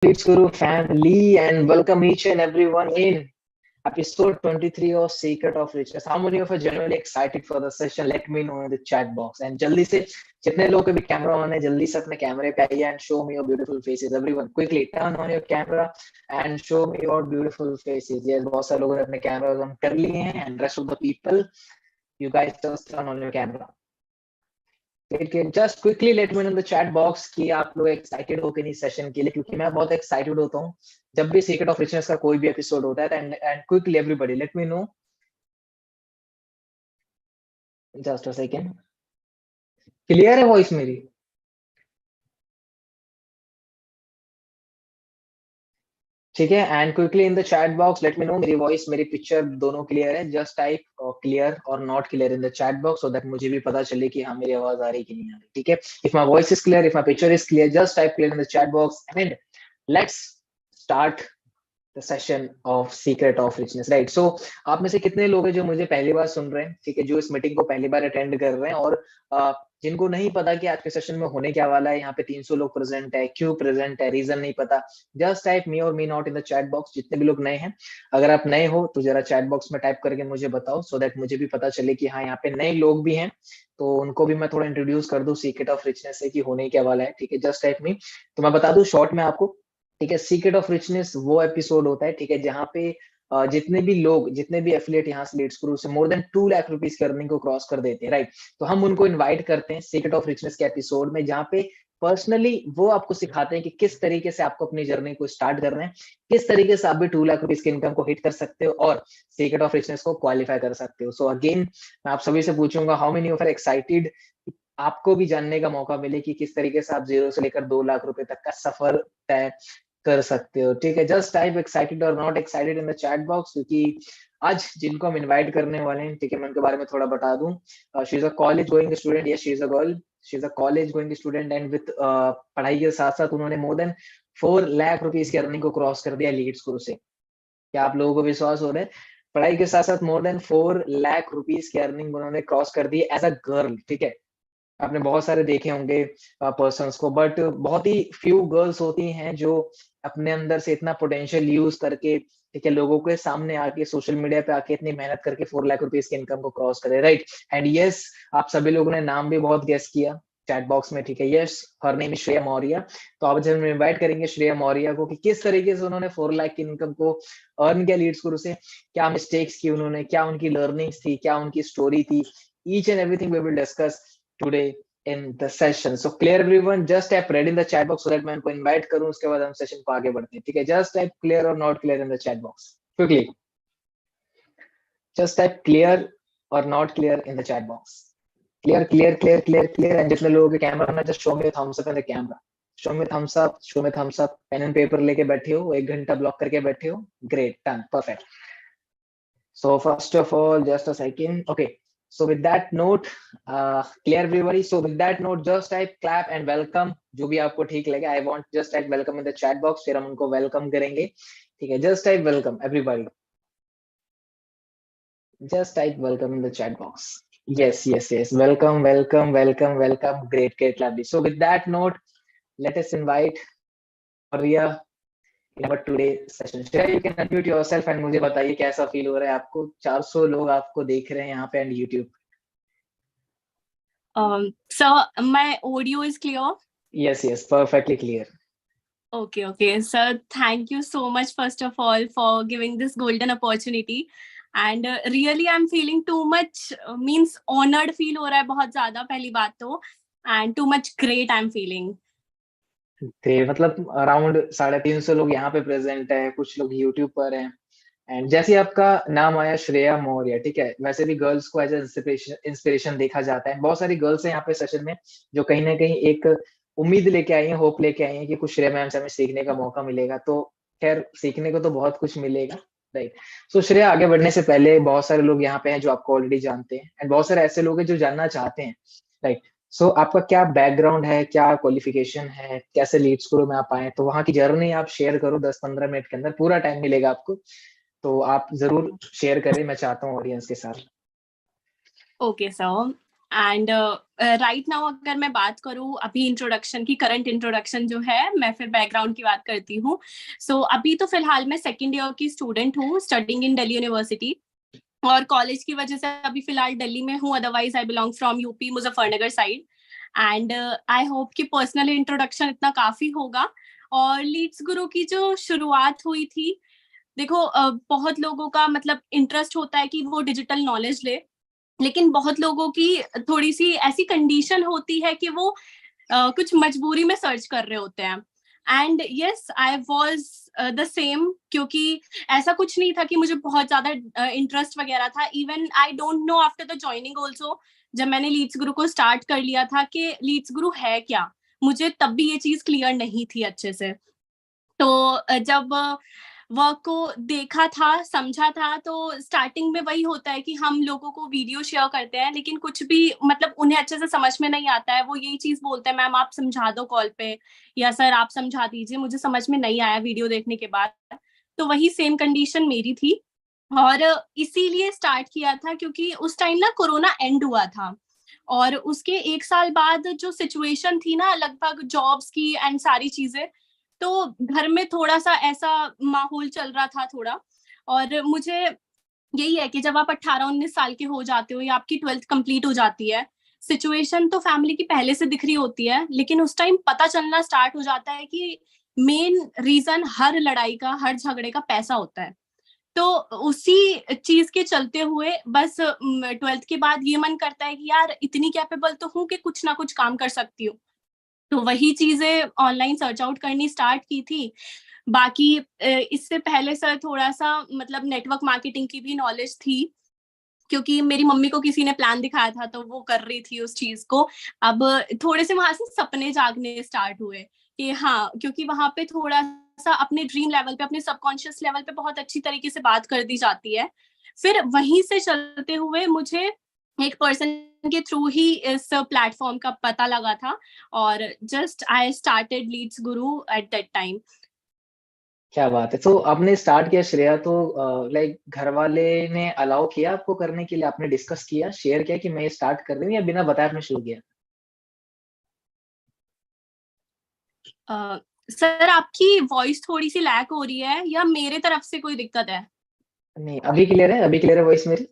Leads Guru family and welcome each and everyone in episode 23 of Secret of Richness. How many of you are genuinely excited for the session? Let me know in the chat box. And जल्दी से जितने लोग के भी camera on है जल्दी से अपने कैमरे पे आइए and show me your beautiful faces. Everyone quickly turn on your camera and show me your beautiful faces. Yes, बहुत सारे लोगों ने अपने कैमरा ऑन कर लिए हैं and rest of the people, you guys just turn on your camera. Just quickly let me know in the chat box कि आप लोग एक्साइटेड हो कि नहीं सेशन के लिए, क्योंकि मैं बहुत एक्साइटेड होता हूँ जब भी सीक्रेट ऑफ रिचनेस का कोई भी एपिसोड होता है. And quickly everybody let me know. Just a second. Clear है वॉइस मेरी? ठीक है. And quickly in the chat box let me know मेरी वॉइस मेरी पिक्चर दोनों क्लियर है. जस्ट टाइप क्लियर और not clear in the chat box so that मुझे भी पता चले कि हाँ मेरी आवाज आ रही कि नहीं आ रही. ठीक है. If my voice is clear, if my picture is clear, just type clear in the chat box and let's start the session of secret of richness, right? So आप में से कितने लोग हैं जो मुझे पहली बार सुन रहे हैं, ठीक है, जो इस मीटिंग को पहली बार अटेंड कर रहे हैं और जिनको नहीं पता कि आज के सेशन में होने क्या वाला है. यहाँ पे 300 लोग प्रेजेंट है, क्यों प्रेजेंट है, रीजन नहीं पता. जस्ट टाइप मी और me not in the chat box. जितने भी लोग नए हैं, अगर आप नए हो तो जरा चैट बॉक्स में टाइप करके मुझे बताओ सो दैट मुझे भी पता चले कि हाँ यहाँ पे नए लोग भी हैं, तो उनको भी मैं थोड़ा इंट्रोड्यूस कर दूं सीक्रेट ऑफ रिचनेस से कि होने क्या वाला है. ठीक है. जस्ट टाइप मी. तो मैं बता दूं शॉर्ट में आपको. ठीक है. सीक्रेट ऑफ रिचनेस वो एपिसोड होता है, ठीक है, जहाँ पे जितने भी लोग, जितने भी एफिलिएट यहाँ से लीड्स ग्रुप से मोर देन 2 लाख रुपीस की अर्निंग को क्रॉस कर देते हैं, राइट? तो हम उनको इनवाइट करते हैं सीक्रेट ऑफ रिचनेस के एपिसोड में, जहाँ पे पर्सनली वो आपको सिखाते हैं कि किस तरीके से आपको अपनी जर्नी को स्टार्ट करना है, किस तरीके से आप भी 2 लाख रुपीस की इनकम को हिट कर सकते हो और सीक्रेट ऑफ रिचनेस को क्वालिफाई कर सकते हो. सो अगेन मैं आप सभी से पूछूंगा, how many of are excited आपको भी जानने का मौका मिले कि किस तरीके से आप 0 से लेकर 2 लाख रुपए तक का सफर तय कर सकते हो. ठीक है. जस्ट टाइप एक्साइटेड और not excited in the chat box, क्योंकि आज जिनको हम इनवाइट करने वाले हैं, ठीक है, मैं उनके बारे में थोड़ा बता दूं. She is a college going student. Yes, she is a girl. She is a college going student and with पढ़ाई के साथ साथ उन्होंने मोर देन 4 लाख रुपीस की अर्निंग को क्रॉस कर दिया लीड्स गुरु से. क्या आप लोगों को विश्वास हो रहा है? पढ़ाई के साथ साथ मोर देन 4 लाख रुपीस की अर्निंग उन्होंने क्रॉस कर दी एज अ गर्ल. ठीक है. आपने बहुत सारे देखे होंगे पर्सन्स को, बट बहुत ही फ्यू गर्ल्स होती हैं जो अपने अंदर से इतना पोटेंशियल यूज करके, ठीक है, लोगों के सामने आके सोशल मीडिया पे आके इतनी मेहनत करके 4 लाख रुपीस की इनकम को क्रॉस करे, राइट? एंड यस, आप सभी लोगों ने नाम भी बहुत गेस किया चैट बॉक्स में. ठीक है. Yes, her name Shreya Maurya. तो अब जब हम इन्वाइट करेंगे श्रेया मौर्य को कि किस तरीके से उन्होंने 4 लाख की इनकम को अर्न किया लीड्स गुरु से, क्या मिस्टेक्स की उन्होंने, क्या उनकी लर्निंग्स थी, क्या उनकी स्टोरी थी, each and everything we will discuss today in the session. So clear everyone, just type red in the chat box so that मैं उनको invite करूं, उसके बाद हम सेशन को आगे बढ़ते हैं. ठीक है. just type clear or not clear in the chat box quickly. just type clear or not clear in the chat box. clear clear clear clear clear. and जितने लोगों के कैमरा ना, just show me a thumbs up in the camera. show me thumbs up, show me thumbs up. Pen and paper लेके बैठे हो, 1 घंटा block करके बैठे हो. Great, done, perfect. So first of all, just a second. Okay. So with that note, clear everybody. So with that note, just type clap and welcome. जो भी आपको ठीक लगे. I want just type welcome in the chat box. फिर हम उनको welcome करेंगे. ठीक है. Just type welcome everybody. Just type welcome in the chat box. Yes, yes, yes. Welcome, welcome, welcome, welcome. Great, great, lovely. So with that note, let us invite Maria in our today session. Shreya, you can unmute yourself and मुझे बताइए कैसा feel हो रहा है आपको. 400 लोग आपको देख रहे हैं यहाँ पे and YouTube. So my audio is clear? Yes, yes, perfectly clear. Okay, okay. So thank you so much, first of all, for giving this golden opportunity. And really I'm feeling too much, means honored feel हो रहा है बहुत ज़्यादा, पहली बात तो, and too much great I'm feeling. थे मतलब अराउंड 350 लोग यहाँ पे प्रेजेंट है, कुछ लोग YouTube पर हैं. एंड जैसे आपका नाम आया श्रेया मौर्य, ठीक है, वैसे भी गर्ल्स को एज इंस्पिरेशन देखा जाता है. बहुत सारी गर्ल्स हैं यहाँ पे सेशन में जो कहीं ना कहीं एक उम्मीद लेके आई हैं, होप लेके आई हैं कि कुछ श्रेया मैम से हमें सीखने का मौका मिलेगा. तो खैर सीखने को तो बहुत कुछ मिलेगा, राइट? सो श्रेया, आगे बढ़ने से पहले बहुत सारे लोग यहाँ पे हैं जो आपको ऑलरेडी जानते हैं एंड बहुत सारे ऐसे लोग हैं जो जानना चाहते हैं, राइट? सो आपका क्या बैकग्राउंड है, क्या क्वालिफिकेशन है, कैसे लीड्स ग्रुप में आप आए, तो वहाँ की जर्नी आप शेयर करो 10-15 मिनट के अंदर. पूरा टाइम मिलेगा आपको, तो आप जरूर शेयर करें. मैं चाहता हूँ ऑडियंस के साथ. Okay, so and right now अगर मैं बात करूँ अभी इंट्रोडक्शन की, करंट इंट्रोडक्शन जो है, मैं फिर बैकग्राउंड की बात करती हूँ. सो अभी तो फिलहाल मैं सेकेंड ईयर की स्टूडेंट हूँ, स्टडिंग इन दिल्ली यूनिवर्सिटी. और कॉलेज की वजह से अभी फिलहाल दिल्ली में हूँ, otherwise I belong from UP Muzaffarnagar side. And I hope कि पर्सनल इंट्रोडक्शन इतना काफी होगा. और लीड्स गुरु की जो शुरुआत हुई थी, देखो बहुत लोगों का मतलब इंटरेस्ट होता है कि वो डिजिटल नॉलेज ले, लेकिन बहुत लोगों की थोड़ी सी ऐसी कंडीशन होती है कि वो कुछ मजबूरी में सर्च कर रहे होते हैं. And yes, I was the same, क्योंकि ऐसा कुछ नहीं था कि मुझे बहुत ज्यादा इंटरेस्ट वगैरह था. Even I don't know after the joining also, जब मैंने लीड्स गुरु को स्टार्ट कर लिया था कि लीड्स गुरु है क्या, मुझे तब भी ये चीज क्लियर नहीं थी अच्छे से. तो जब वर्क को देखा था, समझा था, तो स्टार्टिंग में वही होता है कि हम लोगों को वीडियो शेयर करते हैं, लेकिन कुछ भी मतलब उन्हें अच्छे से समझ में नहीं आता है. वो यही चीज बोलते हैं, मैम आप समझा दो कॉल पे, या सर आप समझा दीजिए, मुझे समझ में नहीं आया वीडियो देखने के बाद. तो वही सेम कंडीशन मेरी थी. और इसीलिए स्टार्ट किया था क्योंकि उस टाइम ना कोरोना एंड हुआ था, और उसके 1 साल बाद जो सिचुएशन थी ना, लगभग जॉब्स की एंड सारी चीजें, तो घर में थोड़ा सा ऐसा माहौल चल रहा था थोड़ा. और मुझे यही है कि जब आप 18-19 साल के हो जाते हो या आपकी 12th कंप्लीट हो जाती है, सिचुएशन तो फैमिली की पहले से दिख रही होती है, लेकिन उस टाइम पता चलना स्टार्ट हो जाता है कि मेन रीजन हर लड़ाई का, हर झगड़े का पैसा होता है. तो उसी चीज के चलते हुए बस 12th के बाद ये मन करता है कि यार इतनी कैपेबल तो हूँ कि कुछ ना कुछ काम कर सकती हूँ. तो वही चीजें ऑनलाइन सर्च आउट करनी स्टार्ट की थी. बाकी इससे पहले सर थोड़ा सा मतलब नेटवर्क मार्केटिंग की भी नॉलेज थी, क्योंकि मेरी मम्मी को किसी ने प्लान दिखाया था तो वो कर रही थी उस चीज को. अब थोड़े से वहां से सपने जागने स्टार्ट हुए कि हाँ, क्योंकि वहां पे थोड़ा सा अपने ड्रीम लेवल पे, अपने सबकॉन्शियस लेवल पे बहुत अच्छी तरीके से बात कर दी जाती है. फिर वहीं से चलते हुए मुझे एक पर्सन के थ्रू ही इस प्लेटफॉर्म का पता लगा था, और just I started Leeds Guru at that time. क्या बात है! तो आपने स्टार्ट किया श्रेया, तो लाइक घर वाले ने अलाउ किया आपको करने के लिए? आपने डिस्कस किया, शेयर किया कि मैं ये स्टार्ट कर रही हूँ, या बिना बताए आपने शुरू किया? सर आपकी वॉइस थोड़ी सी लैग हो रही है, या मेरे तरफ से कोई दिक्कत है? नहीं, अभी क्लियर है? अभी क्लियर है वॉइस मेरी?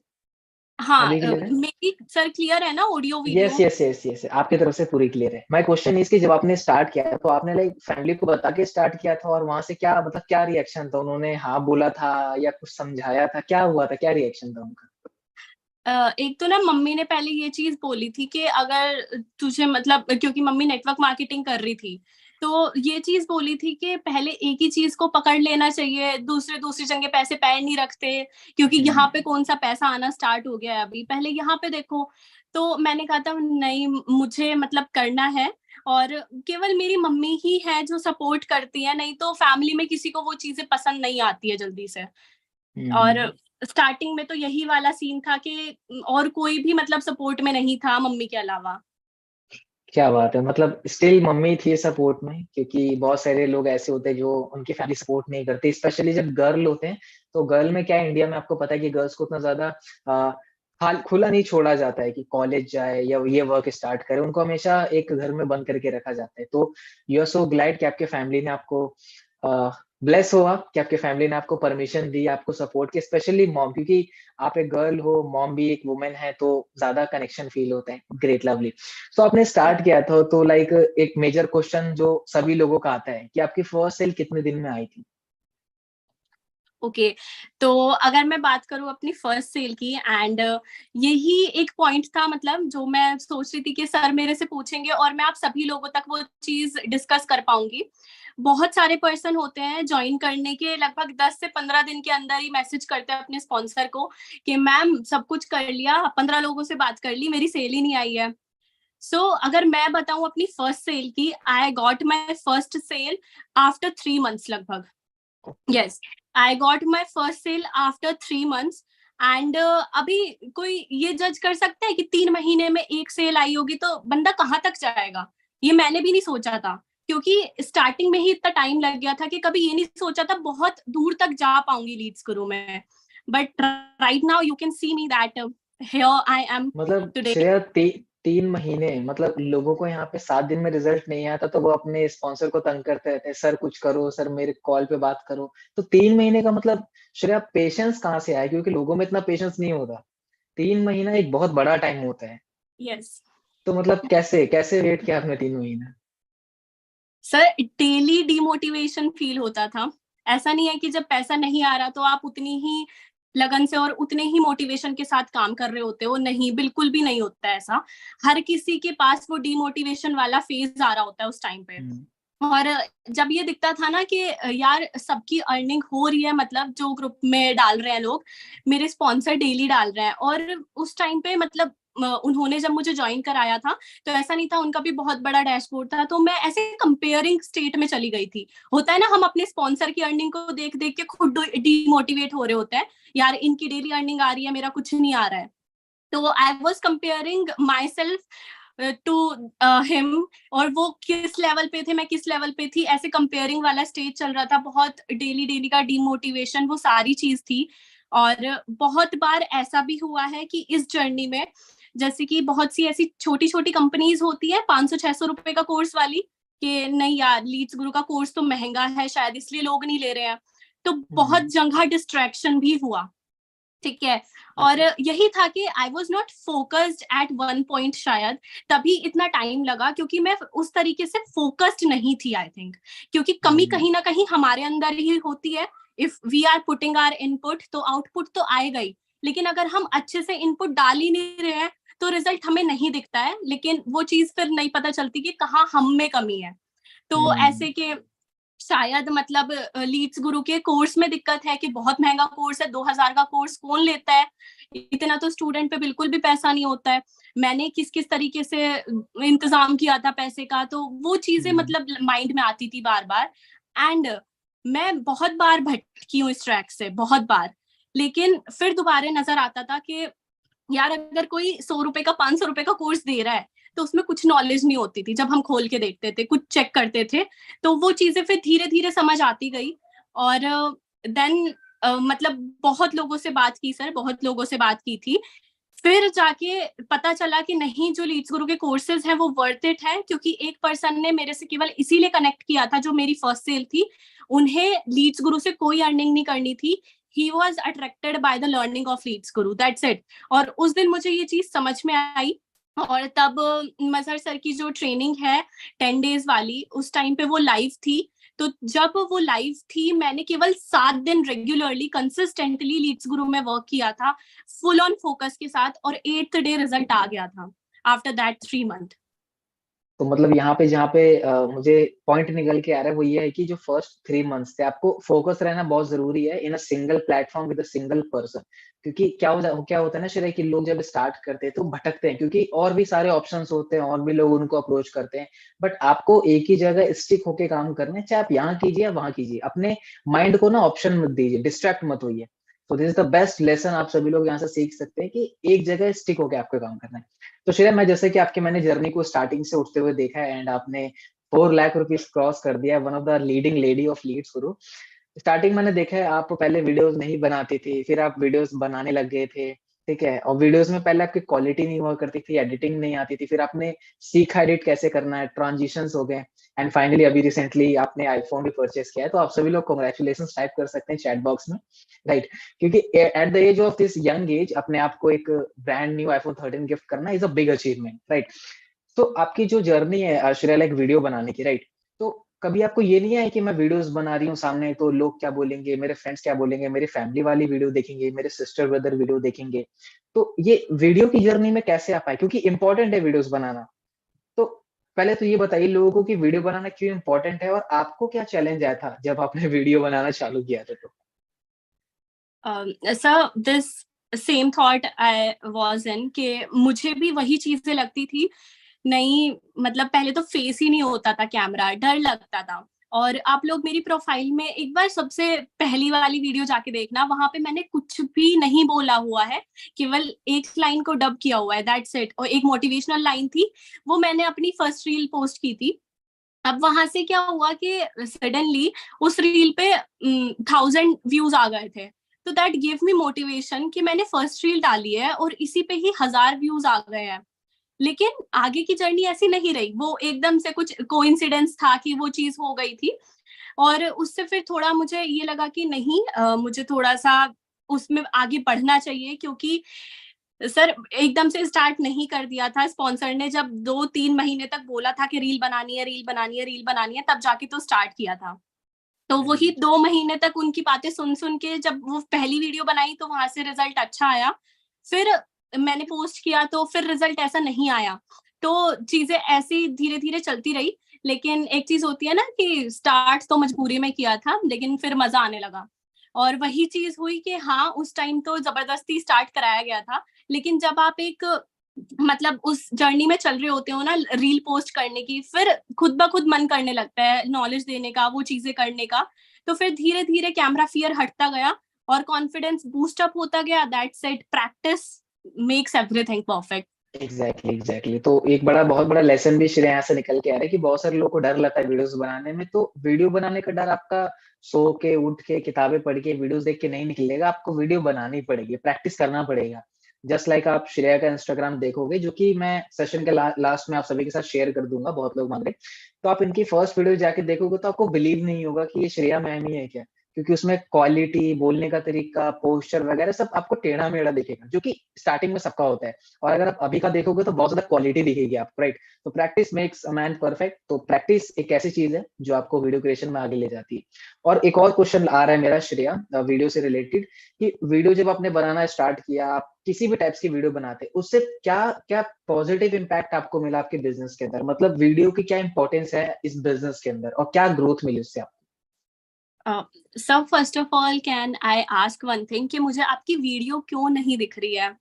हाँ, अभी क्लियर है? मेरी सर क्लियर है ना audio yes, video? Yes, yes, yes, आपकी तरफ से पूरी क्लियर है. माय क्वेश्चन इज कि जब आपने स्टार्ट किया तो आपने लाइक फैमिली को बता के स्टार्ट किया था, और वहां से क्या मतलब क्या रिएक्शन था? उन्होंने हाँ बोला था या कुछ समझाया था? क्या हुआ था? क्या रिएक्शन था उनका? एक तो ना मम्मी ने पहले ये चीज बोली थी कि अगर तुझे मतलब, क्योंकि मम्मी नेटवर्क मार्केटिंग कर रही थी, तो ये चीज बोली थी कि पहले एक ही चीज को पकड़ लेना चाहिए, दूसरे दूसरी जगह पैसे पैर नहीं रखते, क्योंकि यहाँ पे कौन सा पैसा आना स्टार्ट हो गया है अभी, पहले यहाँ पे देखो. तो मैंने कहा था नहीं, मुझे मतलब करना है. और केवल मेरी मम्मी ही है जो सपोर्ट करती है, नहीं तो फैमिली में किसी को वो चीजें पसंद नहीं आती है जल्दी से. और हुँ। स्टार्टिंग में तो यही वाला सीन था कि और कोई भी मतलब सपोर्ट में नहीं था मम्मी के अलावा. क्या बात है! मतलब स्टिल मम्मी थी सपोर्ट में, क्योंकि बहुत सारे लोग ऐसे होते हैं जो उनकी फैमिली सपोर्ट नहीं करती, स्पेशली जब गर्ल होते हैं. तो गर्ल में क्या है, इंडिया में आपको पता है कि गर्ल्स को उतना ज़्यादा अ, हाल खुला नहीं छोड़ा जाता है कि कॉलेज जाए या ये वर्क स्टार्ट करे, उनको हमेशा एक घर में बंद करके रखा जाता है. तो यू आर सो ग्लैड कि आपके फैमिली ने आपको अ, ब्लेस हुआ कि आपके फैमिली ने आपको परमिशन दी, आपको सपोर्ट किया, स्पेशली मॉम, क्योंकि आप एक गर्ल हो, मॉम भी एक वुमन है, तो ज़्यादा कनेक्शन फील होता है. Great, lovely. तो आपने स्टार्ट किया था, तो लाइक एक मेजर क्वेश्चन जो सभी लोगों का आता है कि आपकी फर्स्ट सेल कितने दिन में आई थी? ओके, तो अगर मैं बात करूँ अपनी फर्स्ट सेल की, एंड यही एक पॉइंट था मतलब जो मैं सोच रही थी कि सर मेरे से पूछेंगे और मैं आप सभी लोगों तक वो चीज डिस्कस कर पाऊंगी. बहुत सारे पर्सन होते हैं ज्वाइन करने के लगभग 10 से 15 दिन के अंदर ही मैसेज करते हैं अपने स्पॉन्सर को कि मैम सब कुछ कर लिया, 15 लोगों से बात कर ली, मेरी सेल ही नहीं आई है. सो अगर मैं बताऊं अपनी फर्स्ट सेल की, I got my first sale after 3 months लगभग. Yes, I got my first sale after 3 months. And अभी कोई ये जज कर सकता है कि 3 महीने में एक सेल आई होगी तो बंदा कहाँ तक जाएगा? ये मैंने भी नहीं सोचा था, क्योंकि स्टार्टिंग में ही इतना टाइम लग गया था कि कभी ये नहीं सोचा था बहुत दूर तक जा पाऊंगी लीड्स गुरु में. But right now you can see me that here I am मतलब टुडे. श्रेया 3 महीने मतलब लोगों को यहाँ पे 7 दिन में रिजल्ट नहीं आता तो वो अपने स्पॉन्सर को तंग करते रहते हैं, सर कुछ करो, सर मेरे कॉल पे बात करो। तो 3 महीने का मतलब श्रेया पेशेंस कहाँ से आया, क्योंकि लोगों में इतना पेशेंस नहीं होता। 3 महीना एक बहुत बड़ा टाइम होता है। यस तो मतलब कैसे कैसे वेट किया आपने 3 महीना? सर, डेली डिमोटिवेशन फील होता था। ऐसा नहीं है कि जब पैसा नहीं आ रहा तो आप उतनी ही लगन से और उतने ही मोटिवेशन के साथ काम कर रहे होते हो, नहीं, बिल्कुल भी नहीं होता ऐसा। हर किसी के पास वो डिमोटिवेशन वाला फेज आ रहा होता है उस टाइम पे। और जब ये दिखता था ना कि यार सबकी अर्निंग हो रही है, मतलब जो ग्रुप में डाल रहे हैं लोग, मेरे स्पॉन्सर डेली डाल रहे हैं, और उस टाइम पे मतलब उन्होंने जब मुझे ज्वाइन कराया था तो ऐसा नहीं था, उनका भी बहुत बड़ा डैशबोर्ड था, तो मैं ऐसे कंपेयरिंग स्टेट में चली गई थी। होता है ना, हम अपने स्पॉन्सर की अर्निंग को देख देख के खुद डीमोटिवेट हो रहे होते हैं, यार इनकी डेली अर्निंग आ रही है, मेरा कुछ नहीं आ रहा है। तो I was comparing myself to him, और वो किस लेवल पे थे, मैं किस लेवल पे थी, ऐसे कंपेयरिंग वाला स्टेज चल रहा था। बहुत डेली डेली का डिमोटिवेशन, वो सारी चीज थी। और बहुत बार ऐसा भी हुआ है कि इस जर्नी में, जैसे कि बहुत सी ऐसी छोटी छोटी कंपनीज होती है 500-600 रुपए का कोर्स वाली, कि नहीं यार लीड्स गुरु का कोर्स तो महंगा है, शायद इसलिए लोग नहीं ले रहे हैं। तो बहुत जगह डिस्ट्रैक्शन भी हुआ, ठीक है। और यही था कि I was not focused eight one point, शायद तभी इतना टाइम लगा, क्योंकि मैं उस तरीके से फोकस्ड नहीं थी, आई थिंक। क्योंकि कमी कहीं ना कहीं हमारे अंदर ही होती है। If we are putting our input तो आउटपुट तो आएगा ही, लेकिन अगर हम अच्छे से इनपुट डाल ही नहीं रहे हैं तो रिजल्ट हमें नहीं दिखता है, लेकिन वो चीज फिर नहीं पता चलती कि कहाँ हम में कमी है। तो ऐसे के शायद मतलब लीड्स गुरु के कोर्स में दिक्कत है कि बहुत महंगा कोर्स है, 2000 का कोर्स कौन लेता है, इतना तो स्टूडेंट पे बिल्कुल भी पैसा नहीं होता है। मैंने किस किस तरीके से इंतजाम किया था पैसे का, तो वो चीजें मतलब माइंड में आती थी बार बार। एंड मैं बहुत बार भटकी हूँ इस ट्रैक से, बहुत बार। लेकिन फिर दोबारा नजर आता था कि यार अगर कोई 100 रुपए का 500 रुपए का कोर्स दे रहा है तो उसमें कुछ नॉलेज नहीं होती थी, जब हम खोल के देखते थे, कुछ चेक करते थे, तो वो चीजें फिर धीरे धीरे समझ आती गई। और देन मतलब बहुत लोगों से बात की सर, बहुत लोगों से बात की थी, फिर जाके पता चला कि नहीं, जो लीड्स गुरु के कोर्सेज हैं वो वर्थ इट है। क्योंकि एक पर्सन ने मेरे से केवल इसीलिए कनेक्ट किया था, जो मेरी फर्स्ट सेल थी, उन्हें लीड्स गुरु से कोई अर्निंग नहीं करनी थी। He was attracted by the learning of Leads Guru, that's it. और उस दिन मुझे ये चीज समझ में आई। और तब मजहर सर की जो ट्रेनिंग है 10 डेज वाली, उस टाइम पे वो लाइव थी। तो जब वो लाइव थी, मैंने केवल 7 दिन रेगुलरली कंसिस्टेंटली लीड्स गुरु में वर्क किया था, फुल ऑन फोकस के साथ, और 8th डे रिजल्ट आ गया था आफ्टर दैट 3 month। तो मतलब यहाँ पे जहाँ पे मुझे पॉइंट निकल के आ रहा है वो ये है कि जो फर्स्ट 3 मंथ्स थे आपको फोकस रहना बहुत जरूरी है in a single platform with a single person. क्योंकि क्या होता है ना श्रेय, कि लोग जब स्टार्ट करते हैं तो भटकते हैं, क्योंकि और भी सारे ऑप्शंस होते हैं, और भी लोग उनको अप्रोच करते हैं। बट आपको एक ही जगह स्टिक होके काम करना है, चाहे आप यहाँ कीजिए या वहां कीजिए। अपने माइंड को ना ऑप्शन मत दीजिए, डिस्ट्रैक्ट मत होइए। तो this is the best lesson आप सभी लोग यहाँ से सीख सकते हैं, कि एक जगह स्टिक होके आपको काम करना है। तो श्रेया, मैं जैसे कि आपके मैंने जर्नी को स्टार्टिंग से उठते हुए देखा है, एंड आपने 4 लाख रुपीज क्रॉस कर दिया है, one of the leading lady of Leads Guru. Starting मैंने देखा है आप पहले वीडियोस नहीं बनाती थी, फिर आप वीडियोस बनाने लग गए थे, ठीक है। और वीडियोस में पहले आपकी क्वालिटी नहीं हुआ करती थी, एडिटिंग नहीं आती थी, फिर आपने सीखा एडिट कैसे करना है, ट्रांजिशंस हो गए, एंड फाइनली अभी रिसेंटली आपने आईफोन भी परचेस किया है। तो आप सभी लोग कॉन्ग्रेचुलेशन टाइप कर सकते हैं चैट बॉक्स में, राइट। क्योंकि at the age of this young age अपने आप को एक ब्रांड न्यू आईफोन 13 गिफ्ट करना is a big achievement, right. तो आपकी जो जर्नी है श्रेया, लाइक वीडियो बनाने की, राइट। तो कभी आपको ये नहीं है कि मैं वीडियोस बना रही हूँ सामने, तो लोग क्या बोलेंगे, मेरे फ्रेंड्स क्या बोलेंगे, मेरी फैमिली वाली वीडियो देखेंगे, मेरे सिस्टर ब्रदर वीडियो देखेंगे। तो ये वीडियो की जर्नी में कैसे आ पाए, क्योंकि इंपॉर्टेंट है वीडियोस बनाना। तो पहले तो ये बताइए लोगों को कि वीडियो बनाना क्यों इंपॉर्टेंट है, और आपको क्या चैलेंज आया था जब आपने वीडियो बनाना चालू किया था तो? Sir, this same thought I was in, कि मुझे भी वही चीजें लगती थी। नहीं, मतलब पहले तो फेस ही नहीं होता था कैमरा, डर लगता था। और आप लोग मेरी प्रोफाइल में एक बार सबसे पहली वाली वीडियो जाके देखना, वहां पे मैंने कुछ भी नहीं बोला हुआ है, केवल एक लाइन को डब किया हुआ है, दैट्स इट। और एक मोटिवेशनल लाइन थी, वो मैंने अपनी फर्स्ट रील पोस्ट की थी। अब वहां से क्या हुआ कि सडनली उस रील पे 1000 व्यूज आ गए थे। तो दैट गिव मी मोटिवेशन कि मैंने फर्स्ट रील डाली है और इसी पे ही 1000 व्यूज आ गए हैं। लेकिन आगे की जर्नी ऐसी नहीं रही, वो एकदम से कुछ कोइंसिडेंस था कि वो चीज हो गई थी। और उससे फिर थोड़ा मुझे ये लगा कि नहीं, मुझे थोड़ा सा उसमें आगे बढ़ना चाहिए, क्योंकि सर एकदम से स्टार्ट नहीं कर दिया था। स्पॉन्सर ने जब 2-3 महीने तक बोला था कि रील बनानी है, रील बनानी है, रील बनानी है, तब जाके तो स्टार्ट किया था। तो वही 2 महीने तक उनकी बातें सुन सुन के जब वो पहली वीडियो बनाई तो वहां से रिजल्ट अच्छा आया। फिर मैंने पोस्ट किया तो फिर रिजल्ट ऐसा नहीं आया। तो चीजें ऐसी धीरे धीरे चलती रही। लेकिन एक चीज होती है ना कि स्टार्ट तो मजबूरी में किया था, लेकिन फिर मजा आने लगा। और वही चीज हुई कि हाँ, उस टाइम तो जबरदस्ती स्टार्ट कराया गया था। लेकिन जब आप एक मतलब उस जर्नी में चल रहे होते हो ना, रील पोस्ट करने की, फिर खुद ब खुद मन करने लगता है नॉलेज देने का, वो चीजें करने का। तो फिर धीरे धीरे कैमरा फियर हटता गया और कॉन्फिडेंस बूस्ट अप होता गया। That's it, practice makes everything perfect. Exactly. तो एक बहुत बड़ा लेसन भी श्रेया से निकल के आ रहा है कि बहुत सारे लोगों को डर लगता है वीडियोस बनाने में। तो वीडियो बनाने का डर आपका सो के उठ के किताबें पढ़ के वीडियोस देख के नहीं निकलेगा, आपको वीडियो बनानी पड़ेगी, प्रैक्टिस करना पड़ेगा। जस्ट लाइक आप श्रेया का इंस्टाग्राम देखोगे, जो कि मैं सेशन के लास्ट में आप सभी के साथ शेयर कर दूंगा, बहुत लोग मांग रहे। तो आप इनकी फर्स्ट वीडियो जाके देखोगे तो आपको बिलीव नहीं होगा कि ये श्रेया मैम ही है क्या, क्योंकि उसमें क्वालिटी, बोलने का तरीका, पोस्चर वगैरह सब आपको टेढ़ा मेढ़ा दिखेगा, जो कि स्टार्टिंग में सबका होता है। और अगर आप अभी का देखोगे तो बहुत ज्यादा क्वालिटी दिखेगी आपको, राइट। तो practice makes a man perfect. तो प्रैक्टिस एक ऐसी चीज है जो आपको वीडियो क्रिएशन में आगे ले जाती है। और एक और क्वेश्चन आ रहा है मेरा श्रेया, वीडियो से रिलेटेड, कि वीडियो जब आपने बनाना स्टार्ट किया, आप किसी भी टाइप्स की वीडियो बनाते, उससे क्या क्या पॉजिटिव इम्पैक्ट आपको मिला आपके बिजनेस के अंदर? मतलब वीडियो की क्या इंपॉर्टेंस है इस बिजनेस के अंदर, और क्या ग्रोथ मिली उससे आपको? सब first of all can I ask one thing कि मुझे आपकी वीडियो क्यों नहीं दिख रही है?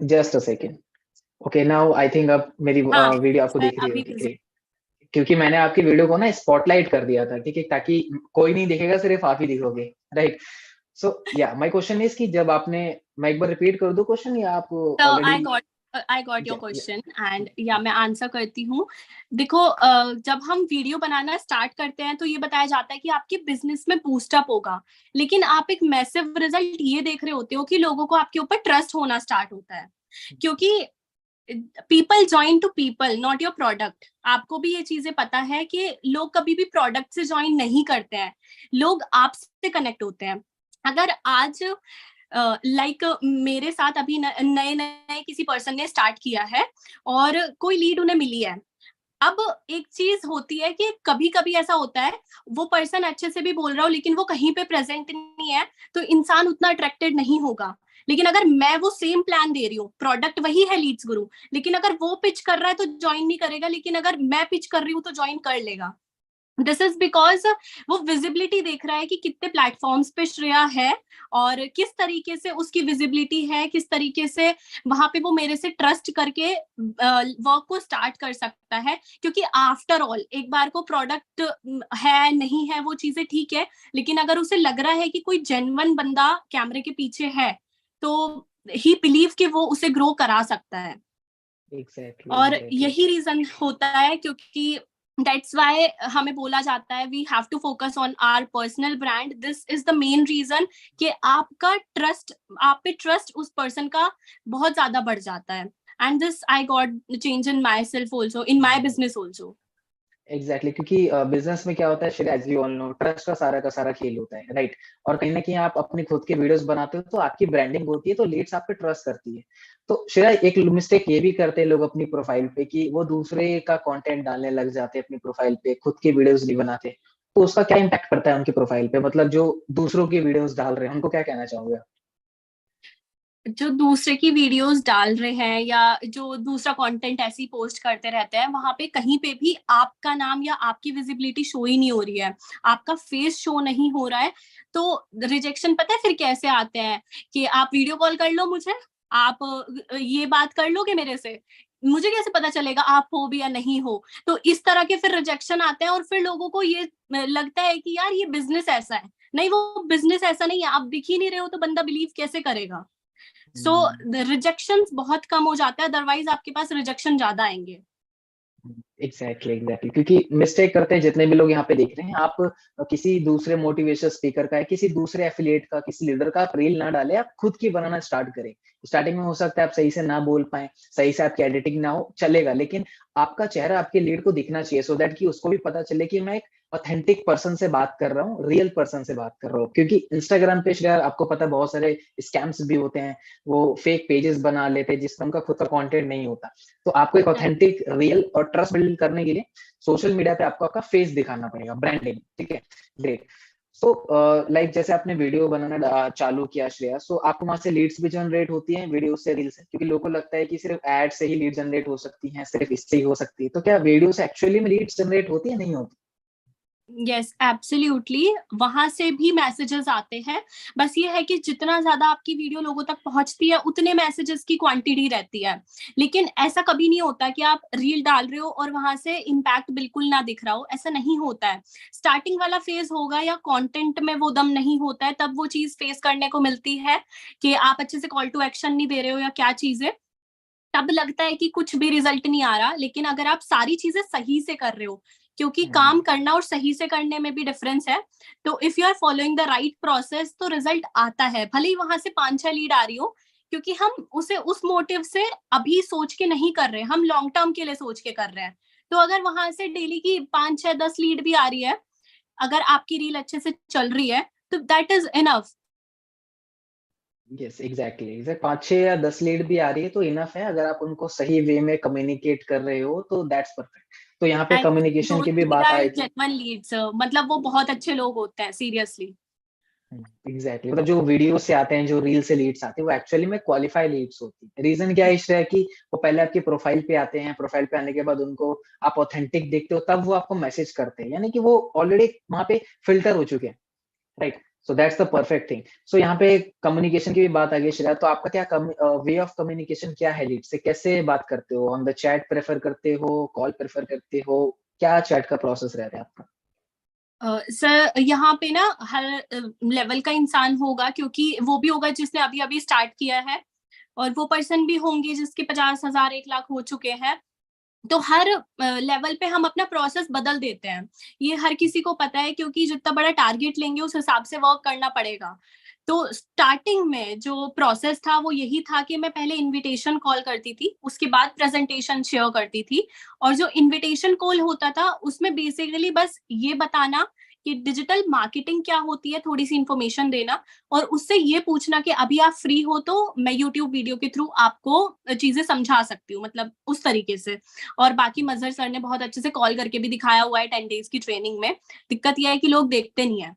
Just a second. Okay, now I think अब मेरी हाँ वीडियो आपको सर, दिख रही अभी होगी, विजिबल। ग्रेट। क्योंकि मैंने आपकी वीडियो को ना स्पॉटलाइट कर दिया था, ठीक है, ताकि कोई नहीं दिखेगा, सिर्फ आप ही दिखोगे, राइट। सो या माय क्वेश्चन इज कि जब आपने, मैं एक बार रिपीट कर दूं क्वेश्चन, या आप तो ऑलरेडी? आई गॉट योर या क्वेश्चन एंड या मैं आंसर करती हूँ। देखो, जब हम वीडियो बनाना स्टार्ट करते हैं तो ये बताया जाता है कि आपके बिजनेस में बूस्टअप होगा। लेकिन आप एक मैसिव रिजल्ट ये देख रहे होते हो कि लोगों को आपके ऊपर ट्रस्ट होना स्टार्ट होता है। क्योंकि people join to people, not your product. आपको भी ये चीजें पता है कि लोग कभी भी प्रोडक्ट से ज्वाइन नहीं करते हैं, लोग आपसे कनेक्ट होते हैं। अगर आज लाइक मेरे साथ अभी नए नए किसी पर्सन ने स्टार्ट किया है और कोई लीड उन्हें मिली है। अब एक चीज होती है कि कभी कभी ऐसा होता है, वो पर्सन अच्छे से भी बोल रहा हो लेकिन वो कहीं पे प्रेजेंट नहीं है, तो इंसान उतना अट्रैक्टेड नहीं होगा। लेकिन अगर मैं वो सेम प्लान दे रही हूँ, प्रोडक्ट वही है लीड्स गुरु, लेकिन अगर वो पिच कर रहा है तो ज्वाइन नहीं करेगा, लेकिन अगर मैं पिच कर रही हूँ तो ज्वाइन कर लेगा। दिस इज बिकॉज वो विजिबिलिटी देख रहा है कि कितने प्लेटफॉर्म्स पे श्रेया है और किस तरीके से उसकी विजिबिलिटी है, किस तरीके से वहां पे वो मेरे से ट्रस्ट करके वर्क को स्टार्ट कर सकता है। क्योंकि आफ्टर ऑल एक बार को प्रोडक्ट है नहीं है वो चीजें ठीक है, लेकिन अगर उसे लग रहा है कि कोई जेन्युइन बंदा कैमरे के पीछे है, तो ही बिलीव कि वो उसे ग्रो करा सकता है। एग्जैक्टली और एग्जैक्टली। यही रीजन होता है क्योंकि दैट्स वाई हमें बोला जाता है we have to focus on our personal brand. This is the main reason कि आपका ट्रस्ट, आप पे ट्रस्ट उस पर्सन का बहुत ज्यादा बढ़ जाता है। And this I got change in myself also, in my business also. Exactly, क्योंकि बिजनेस में क्या होता है, शायद as you all know, trust का सारा खेल होता है, राइट। और कहीं ना कहीं आप अपनी खुद की वीडियोस बनाते हो तो आपकी ब्रांडिंग होती है, तो लीड्स आप पे ट्रस्ट करती है। तो शायद एक मिस्टेक ये भी करते हैं लोग अपनी प्रोफाइल पे, कि वो दूसरे का कंटेंट डालने लग जाते हैं अपनी प्रोफाइल पे, खुद की वीडियोस नहीं बनाते। तो उसका क्या इम्पैक्ट पड़ता है उनकी प्रोफाइल पे? मतलब जो दूसरों की वीडियोस डाल रहे हैं उनको क्या कहना चाहोगे? जो दूसरे की वीडियोस डाल रहे हैं या जो दूसरा कंटेंट ऐसी पोस्ट करते रहते हैं, वहां पे कहीं पे भी आपका नाम या आपकी विजिबिलिटी शो ही नहीं हो रही है, आपका फेस शो नहीं हो रहा है, तो रिजेक्शन पता है फिर कैसे आते हैं कि आप वीडियो कॉल कर लो मुझे, आप ये बात कर लोगे मेरे से, मुझे कैसे पता चलेगा आप हो भी या नहीं हो। तो इस तरह के फिर रिजेक्शन आते हैं और फिर लोगों को ये लगता है कि यार ये बिजनेस ऐसा है। नहीं, वो बिजनेस ऐसा नहीं है, आप दिख ही नहीं रहे हो तो बंदा बिलीव कैसे करेगा। सो रिजेक्शन बहुत कम हो जाता है, अदरवाइज आपके पास रिजेक्शन ज्यादा आएंगे। एग्जैक्टली क्योंकि मिस्टेक करते हैं जितने भी लोग यहाँ पे देख रहे हैं, आप किसी दूसरे मोटिवेशनल स्पीकर का है, किसी दूसरे एफिलिएट का, किसी लीडर का आप रील ना डालें, आप खुद की बनाना स्टार्ट करें। स्टार्टिंग में हो सकता है आप सही से ना बोल पाए, सही से आपकी एडिटिंग ना हो, चलेगा, लेकिन आपका चेहरा आपके लीड को दिखना चाहिए, सो दैट कि उसको भी पता चले कि मैं एक ऑथेंटिक पर्सन से बात कर रहा हूँ, रियल पर्सन से बात कर रहा हूँ। क्योंकि इंस्टाग्राम पे शायद आपको पता है बहुत सारे स्कैम्स भी होते हैं, वो फेक पेजेस बना लेते हैं जिसमें उनका खुद का कंटेंट नहीं होता। तो आपको एक ऑथेंटिक, रियल और ट्रस्ट बिल्ड करने के लिए सोशल मीडिया पे आपको आपका फेस दिखाना पड़ेगा, ब्रांडिंग, ठीक है। ग्रेट। सो लाइक जैसे आपने वीडियो बनाना चालू किया श्रेया, सो आपको वहां से लीड्स भी जनरेट होती हैं वीडियो से, रील से? क्योंकि लोगों को लगता है कि सिर्फ एड से ही लीड जनरेट हो सकती हैं, सिर्फ इससे ही हो सकती है, तो क्या वीडियो से एक्चुअली में लीड्स जनरेट होती है, नहीं होती? यस एब्सोल्युटली, वहां से भी मैसेजेस आते हैं। बस ये है कि जितना ज्यादा आपकी वीडियो लोगों तक पहुंचती है उतने मैसेजेस की क्वांटिटी रहती है। लेकिन ऐसा कभी नहीं होता कि आप रील डाल रहे हो और वहां से इम्पैक्ट बिल्कुल ना दिख रहा हो, ऐसा नहीं होता है। स्टार्टिंग वाला फेज होगा या कंटेंट में वो दम नहीं होता है, तब वो चीज फेस करने को मिलती है कि आप अच्छे से कॉल टू एक्शन नहीं दे रहे हो या क्या चीज है, तब लगता है कि कुछ भी रिजल्ट नहीं आ रहा। लेकिन अगर आप सारी चीजें सही से कर रहे हो, क्योंकि काम करना और सही से करने में भी डिफरेंस है, तो if you are following the right process तो रिजल्ट आता है, भले ही वहां से 5-6 लीड आ रही हो। क्योंकि हम उसे उस मोटिव से अभी सोच के नहीं कर रहे, हम लॉन्ग टर्म के लिए सोच के कर रहे हैं। तो अगर वहां से डेली की 5-6-10 लीड भी आ रही है, अगर आपकी रील अच्छे से चल रही है, तो that is enough. Yes exactly, जैसे 5-6 या 10 लीड भी आ रही है तो इनफ है, अगर आप उनको सही वे में कम्युनिकेट कर रहे हो तो दैट्स परफेक्ट। तो यहाँ पे एंड कम्युनिकेशन दोस की भी लीड बात आर आई थी। जेन्युइन लीड्स, मतलब वो बहुत अच्छे लोग होते हैं सीरियसली। एग्जैक्टली मतलब जो वीडियो से आते हैं, जो रील से लीड्स आते हैं, वो एक्चुअली में क्वालिफाइड लीड्स होती है। रीजन क्या है इस तरह की, वो पहले आपकी प्रोफाइल पे आते हैं, प्रोफाइल पे आने के बाद उनको आप ऑथेंटिक देखते हो, तब वो आपको मैसेज करते हैं, यानी कि वो ऑलरेडी वहां पे फिल्टर हो चुके हैं, right. So that's the perfect thing. So यहाँ पे कम्युनिकेशन की भी बात आ गई श्रेया, तो आपका क्या वे ऑफ कम्युनिकेशन क्या है लीड से? कैसे बात करते हो? ऑन द चैट प्रेफर करते हो, कॉल प्रेफर करते हो, क्या चैट का प्रोसेस रहता है आपका? सर यहाँ पे ना हर लेवल का इंसान होगा, क्योंकि वो भी होगा जिसने अभी अभी स्टार्ट किया है, और वो पर्सन भी होंगे जिसके 50,000 1 लाख हो चुके हैं। तो हर लेवल पे हम अपना प्रोसेस बदल देते हैं, ये हर किसी को पता है, क्योंकि जितना बड़ा टारगेट लेंगे उस हिसाब से वर्क करना पड़ेगा। तो स्टार्टिंग में जो प्रोसेस था वो यही था कि मैं पहले इनविटेशन कॉल करती थी, उसके बाद प्रेजेंटेशन शेयर करती थी। और जो इनविटेशन कॉल होता था उसमें बेसिकली बस ये बताना कि डिजिटल मार्केटिंग क्या होती है, थोड़ी सी इंफॉर्मेशन देना, और उससे ये पूछना कि अभी आप फ्री हो तो मैं यूट्यूब वीडियो के थ्रू आपको चीजें समझा सकती हूँ, मतलब उस तरीके से। और बाकी मजहर सर ने बहुत अच्छे से कॉल करके भी दिखाया हुआ है 10 डेज की ट्रेनिंग में। दिक्कत यह है कि लोग देखते नहीं है।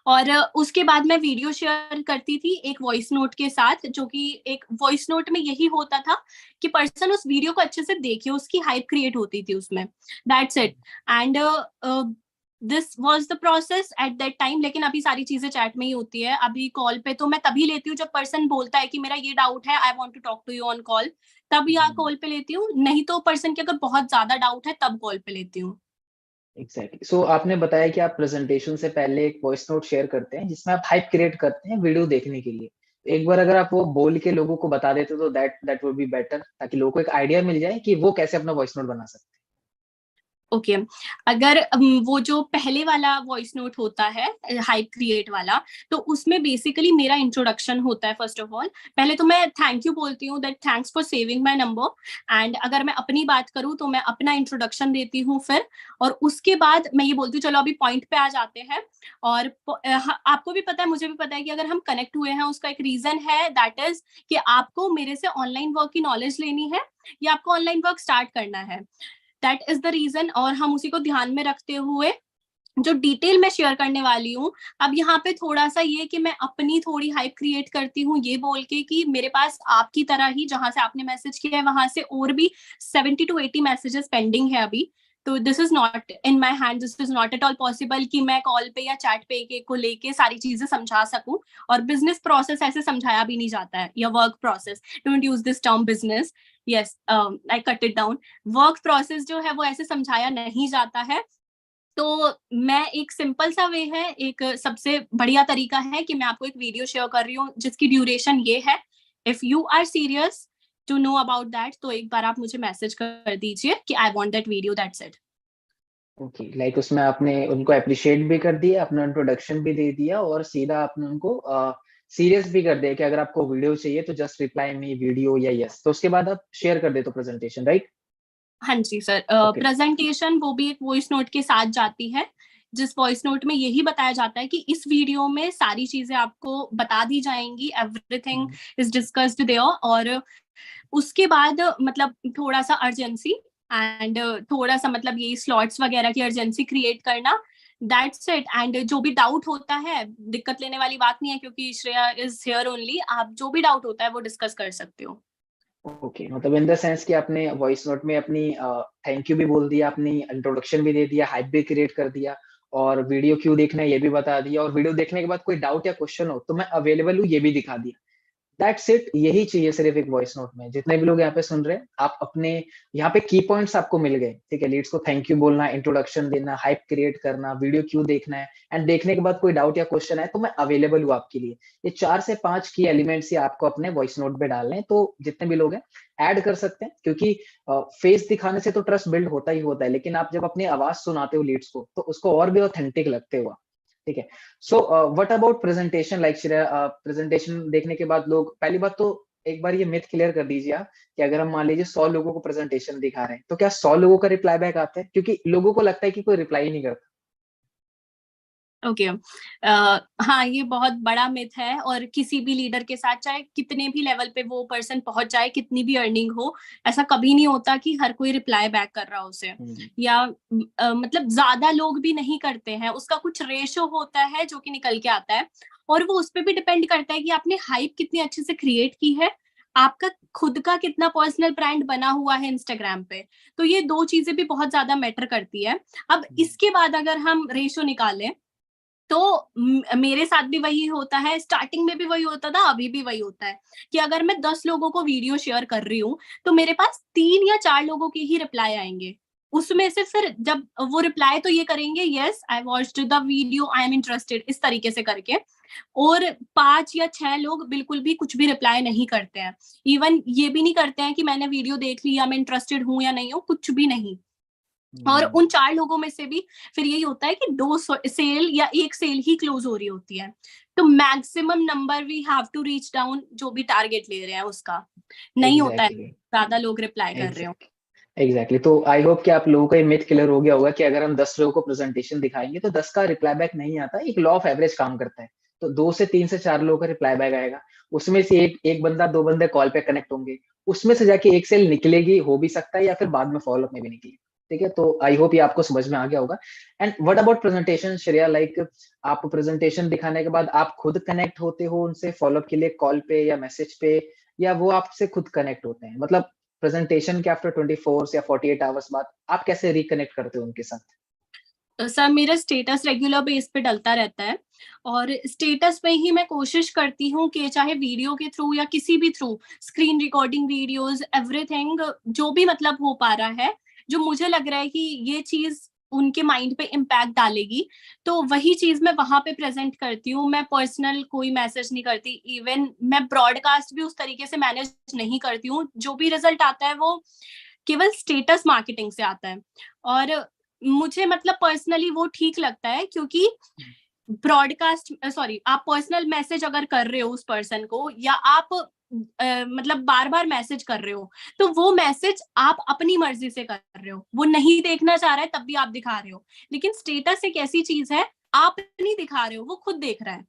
और उसके बाद मैं वीडियो शेयर करती थी एक वॉइस नोट के साथ, जो कि एक वॉइस नोट में यही होता था कि पर्सन उस वीडियो को अच्छे से देखे, उसकी हाइप क्रिएट होती थी उसमें। That's it. And this was the process at that time. लेकिन अभी सारी चीजें चैट में ही होती है। अभी कॉल पे तो मैं तभी लेती हूँ जब पर्सन बोलता है कि मेरा ये डाउट है, I want to talk to you on call, तब या कॉल पे लेती हूँ। नहीं तो पर्सन की अगर बहुत ज्यादा डाउट है तब कॉल पे लेती हूँ। एग्जैक्टली। सो आपने बताया कि आप प्रेजेंटेशन से पहले एक वॉइस नोट शेयर करते हैं जिसमें आप हाइप क्रिएट करते हैं वीडियो देखने के लिए। एक बार अगर आप वो बोल के लोगों को बता देते तो दैट वुड बी बेटर, ताकि लोगों को एक आइडिया मिल जाए कि वो कैसे अपना वॉइस नोट बना सकते ओके अगर वो जो पहले वाला वॉइस नोट होता है हाइप क्रिएट वाला, तो उसमें बेसिकली मेरा इंट्रोडक्शन होता है। फर्स्ट ऑफ ऑल पहले तो मैं थैंक यू बोलती हूँ, that thanks for saving my number. And अगर मैं अपनी बात करूँ तो मैं अपना इंट्रोडक्शन देती हूँ फिर, और उसके बाद मैं ये बोलती हूँ चलो अभी पॉइंट पे आ जाते हैं। और आपको भी पता है, मुझे भी पता है कि अगर हम कनेक्ट हुए हैं उसका एक रीजन है, दैट इज कि आपको मेरे से ऑनलाइन वर्क की नॉलेज लेनी है या आपको ऑनलाइन वर्क स्टार्ट करना है। दैट इज द रीजन, और हम उसी को ध्यान में रखते हुए जो डिटेल में शेयर करने वाली हूँ। अब यहाँ पे थोड़ा सा ये कि मैं अपनी थोड़ी हाइप क्रिएट करती हूँ ये बोल के कि मेरे पास आपकी तरह ही जहां से आपने मैसेज किया है वहां से और भी 70 to 80 मैसेजेस पेंडिंग है अभी। तो this is not in my hand, this is not at all possible कि मैं कॉल पे या चैट पे एक एक को लेके सारी चीजें समझा सकूं। और बिजनेस प्रोसेस ऐसे समझाया भी नहीं जाता है, या work process, don't use this term business, yes I cut it down. Work process जो है वो ऐसे समझाया नहीं जाता है। तो मैं एक सिंपल सा वे है, एक सबसे बढ़िया तरीका है कि मैं आपको एक वीडियो शेयर कर रही हूँ जिसकी ड्यूरेशन ये है। If you are serious, to know about that, तो एक बार आप मुझे मैसेज कर दीजिए कि I want that video, that's it. Okay, like उसमें आपने उनको अप्रिशिएट भी कर दिया, अपना इंट्रोडक्शन भी दे दिया और सीधा आपने उनको सीरियस भी कर दिया कि अगर आपको वीडियो चाहिए तो जस्ट रिप्लाई मी वीडियो या यस, तो उसके बाद आप शेयर कर दे तो प्रेजेंटेशन, राइट? हाँ जी सर, ओके। प्रेजेंटेशन वो भी एक वॉइस नोट के साथ जाती है, जिस वॉइस नोट में यही बताया जाता है कि इस वीडियो में सारी चीजें आपको बता दी जाएंगी, एवरीथिंग इज डिस्कस्ड देयर। और उसके बाद मतलब थोड़ा सा अर्जेंसी एंड थोड़ा सा मतलब ये स्लॉट्स वगैरह की अर्जेंसी क्रिएट करना, दैट्स इट। एंड जो भी डाउट होता है, दिक्कत लेने वाली बात नहीं है क्योंकि श्रेया इज हियर ओनली, आप जो भी डाउट होता है वो डिस्कस कर सकते हो। ओके, मतलब इन द सेंस कि आपने वॉइस नोट में अपनी थैंक यू भी बोल दिया, अपनी इंट्रोडक्शन भी दे दिया, हाइप भी क्रिएट कर दिया और वीडियो क्यों देखना है ये भी बता दिया, और वीडियो देखने के बाद कोई डाउट या क्वेश्चन हो तो मैं अवेलेबल हूँ ये भी दिखा दिया। दैट्स इट, यही चाहिए सिर्फ एक वॉइस नोट में। जितने भी लोग यहाँ पे सुन रहे हैं, आप अपने यहाँ पे की पॉइंट्स आपको मिल गए, ठीक है? लीड्स को थैंक यू बोलना, इंट्रोडक्शन देना, हाइप क्रिएट करना, वीडियो क्यों देखना है, एंड देखने के बाद कोई डाउट या क्वेश्चन है तो मैं अवेलेबल हूँ आपके लिए। ये 4 से 5 की एलिमेंट्स ही आपको अपने वॉइस नोट पे डालने हैं, तो जितने भी लोग हैं ऐड कर सकते हैं, क्योंकि फेस दिखाने से तो ट्रस्ट बिल्ड होता ही होता है, लेकिन आप जब अपनी आवाज सुनाते हो लीड्स को तो उसको और भी ऑथेंटिक लगते हो, ठीक है? So what about presentation, like Shreya, presentation देखने के बाद लोग, पहली बात तो एक बार ये मिथ क्लियर कर दीजिए आप कि अगर हम मान लीजिए 100 लोगों को प्रेजेंटेशन दिखा रहे हैं तो क्या 100 लोगों का रिप्लाई बैक आता है? क्योंकि लोगों को लगता है कि कोई रिप्लाई ही नहीं करता। ओके हाँ, ये बहुत बड़ा मिथ है और किसी भी लीडर के साथ चाहे कितने भी लेवल पे वो पर्सन पहुंच जाए, कितनी भी अर्निंग हो, ऐसा कभी नहीं होता कि हर कोई रिप्लाई बैक कर रहा हो उसे, या मतलब ज्यादा लोग भी नहीं करते हैं। उसका कुछ रेशो होता है जो कि निकल के आता है, और वो उस पर भी डिपेंड करता है कि आपने हाइप कितनी अच्छे से क्रिएट की है, आपका खुद का कितना पर्सनल ब्रांड बना हुआ है इंस्टाग्राम पे। तो ये दो चीजें भी बहुत ज्यादा मैटर करती है। अब इसके बाद अगर हम रेशो निकालें तो मेरे साथ भी वही होता है, स्टार्टिंग में भी वही होता था, अभी भी वही होता है कि अगर मैं 10 लोगों को वीडियो शेयर कर रही हूँ तो मेरे पास 3 या 4 लोगों के ही रिप्लाई आएंगे। उसमें से फिर जब वो रिप्लाई तो ये करेंगे, yes I watched the video, I am interested, इस तरीके से करके, और 5 या 6 लोग बिल्कुल भी कुछ भी रिप्लाई नहीं करते हैं। इवन ये भी नहीं करते हैं कि मैंने वीडियो देख ली या मैं इंटरेस्टेड हूँ या नहीं हूँ, कुछ भी नहीं। और उन 4 लोगों में से भी फिर यही होता है कि 2 सेल या 1 सेल ही क्लोज हो रही होती है। तो maximum number we have to reach down, जो भी टारगेट ले रहे हैं उसका। नहीं होता है एग्जैक्टली, ज्यादा लोग रिप्लाई कर रहे हो। एग्जैक्टली। तो आई होप कि आप लोगों को ये मिथ क्लियर हो गया होगा कि अगर हम 10 लोगों को प्रेजेंटेशन दिखाएंगे तो 10 का रिप्लाई बैक नहीं आता, एक लॉ ऑफ एवरेज काम करता है। तो 2 से 3 से 4 लोगों का रिप्लाई बैक आएगा, उसमें से एक एक बंदा, 2 बंदे कॉल पे कनेक्ट होंगे, उसमें से जाके एक सेल निकलेगी, हो भी सकता है, या फिर बाद में फॉलोअप में भी निकलेगी, ठीक है? तो आई होप ये आपको समझ में आ गया होगा। And what about presentation Shreya, like आप प्रेजेंटेशन दिखाने के बाद आप खुद कनेक्ट होते हो उनसे फॉलोअप के लिए कॉल पे या मैसेज पे, या वो आपसे खुद कनेक्ट होते हैं? मतलब प्रेजेंटेशन के आफ्टर 24 या 48 आवर्स बाद आप कैसे रिकनेक्ट करते हो उनके साथ? सर मेरा स्टेटस रेगुलर बेस पे डलता रहता है, और स्टेटस में ही मैं कोशिश करती हूँ कि चाहे वीडियो के थ्रू या किसी भी through, screen recording videos, everything जो भी मतलब हो पा रहा है, जो मुझे लग रहा है कि ये चीज उनके माइंड पे इम्पैक्ट डालेगी, तो वही चीज मैं वहां पे प्रेजेंट करती हूँ। मैं पर्सनल कोई मैसेज नहीं करती, इवन मैं ब्रॉडकास्ट भी उस तरीके से मैनेज नहीं करती हूँ। जो भी रिजल्ट आता है वो केवल स्टेटस मार्केटिंग से आता है, और मुझे मतलब पर्सनली वो ठीक लगता है, क्योंकि ब्रॉडकास्ट सॉरी, आप पर्सनल मैसेज अगर कर रहे हो उस पर्सन को, या आप मतलब बार बार मैसेज कर रहे हो, तो वो मैसेज आप अपनी मर्जी से कर रहे हो, वो नहीं देखना चाह रहा है तब भी आप दिखा रहे हो। लेकिन स्टेटस एक ऐसी चीज है, आप नहीं दिखा रहे हो, वो खुद देख रहा है।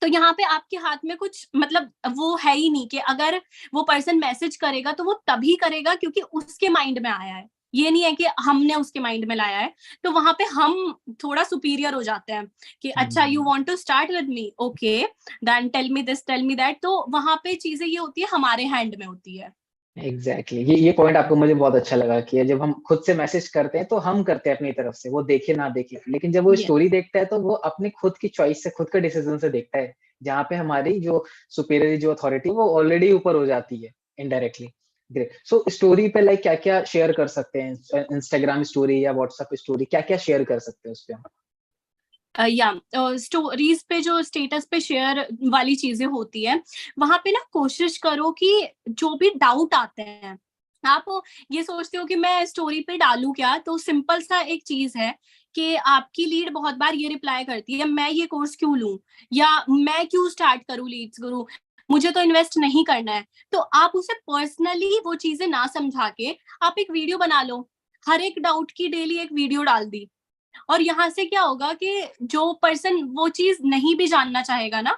तो यहाँ पे आपके हाथ में कुछ मतलब वो है ही नहीं कि अगर वो पर्सन मैसेज करेगा तो वो तभी करेगा क्योंकि उसके माइंड में आया है, ये नहीं है कि हमने उसके माइंड में लाया है। तो वहां पे हम थोड़ा सुपीरियर हो जाते हैं कि अच्छा, you want to start with me, okay then tell me this, tell me that. तो वहां पे चीजें ये होती है, हमारे हैंड में होती है। एग्जैक्टली, ये पॉइंट आपको मुझे बहुत अच्छा लगा कि जब हम खुद से मैसेज करते हैं तो हम करते हैं अपनी तरफ से, वो देखे ना देखे, लेकिन जब वो ये स्टोरी देखता है तो वो अपनी खुद की चॉइस से, खुद के डिसीजन से देखता है, जहाँ पे हमारी जो सुपीरियर, जो अथॉरिटी, वो ऑलरेडी ऊपर हो जाती है इनडायरेक्टली। ग्रेट। सो स्टोरी पे लाइक क्या क्या शेयर कर सकते हैं? इंस्टाग्राम स्टोरी या व्हाट्सएप स्टोरी, क्या क्या शेयर कर सकते हैं उस पे हम? या स्टोरीज पे जो स्टेटस पे शेयर वाली चीजें होती है, वहां पे ना कोशिश करो कि जो भी डाउट आते हैं, आप ये सोचते हो कि मैं स्टोरी पे डालूं क्या, तो सिंपल सा एक चीज है कि आपकी लीड बहुत बार ये रिप्लाई करती है, मैं ये कोर्स क्यों लूं, या मैं क्यों स्टार्ट करूं लीड्स गुरु, मुझे तो इन्वेस्ट नहीं करना है। तो आप उसे पर्सनली वो चीजें ना समझा के आप एक वीडियो बना लो, हर एक डाउट की डेली एक वीडियो डाल दी, और यहाँ से क्या होगा कि जो पर्सन वो चीज नहीं भी जानना चाहेगा ना,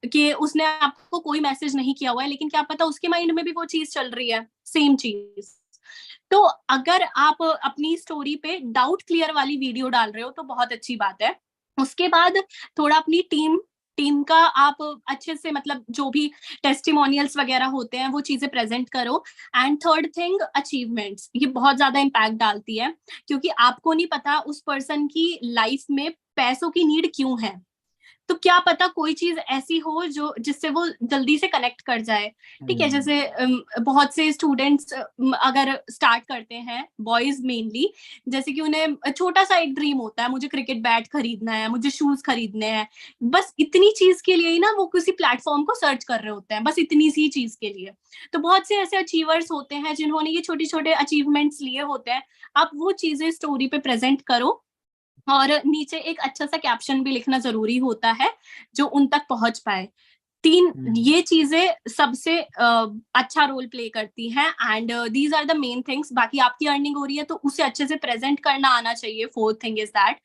कि उसने आपको कोई मैसेज नहीं किया हुआ है, लेकिन क्या पता उसके माइंड में भी वो चीज चल रही है, सेम चीज। तो अगर आप अपनी स्टोरी पे डाउट क्लियर वाली वीडियो डाल रहे हो तो बहुत अच्छी बात है। उसके बाद थोड़ा अपनी टीम टीम का आप अच्छे से, मतलब जो भी टेस्टिमोनियल्स वगैरह होते हैं वो चीजें प्रेजेंट करो। एंड थर्ड थिंग, अचीवमेंट्स, ये बहुत ज्यादा इम्पैक्ट डालती है, क्योंकि आपको नहीं पता उस पर्सन की लाइफ में पैसों की नीड क्यों है। तो क्या पता कोई चीज ऐसी हो जो जिससे वो जल्दी से कनेक्ट कर जाए। ठीक है, जैसे बहुत से स्टूडेंट्स अगर स्टार्ट करते हैं, बॉयज मेनली, जैसे कि उन्हें छोटा सा एक ड्रीम होता है, मुझे क्रिकेट बैट खरीदना है, मुझे शूज खरीदने हैं, बस इतनी चीज के लिए ही ना वो किसी प्लेटफॉर्म को सर्च कर रहे होते हैं, बस इतनी सी चीज के लिए। तो बहुत से ऐसे अचीवर्स होते हैं जिन्होंने ये छोटे छोटे अचीवमेंट्स लिए होते हैं। आप वो चीजें स्टोरी पे प्रेजेंट करो, और नीचे एक अच्छा सा कैप्शन भी लिखना जरूरी होता है जो उन तक पहुंच पाए। तीन ये चीजें सबसे अच्छा रोल प्ले करती हैं, and these are the main things. बाकी आपकी अर्निंग हो रही है तो उसे अच्छे से प्रेजेंट करना आना चाहिए। फोर्थ थिंग इज दैट,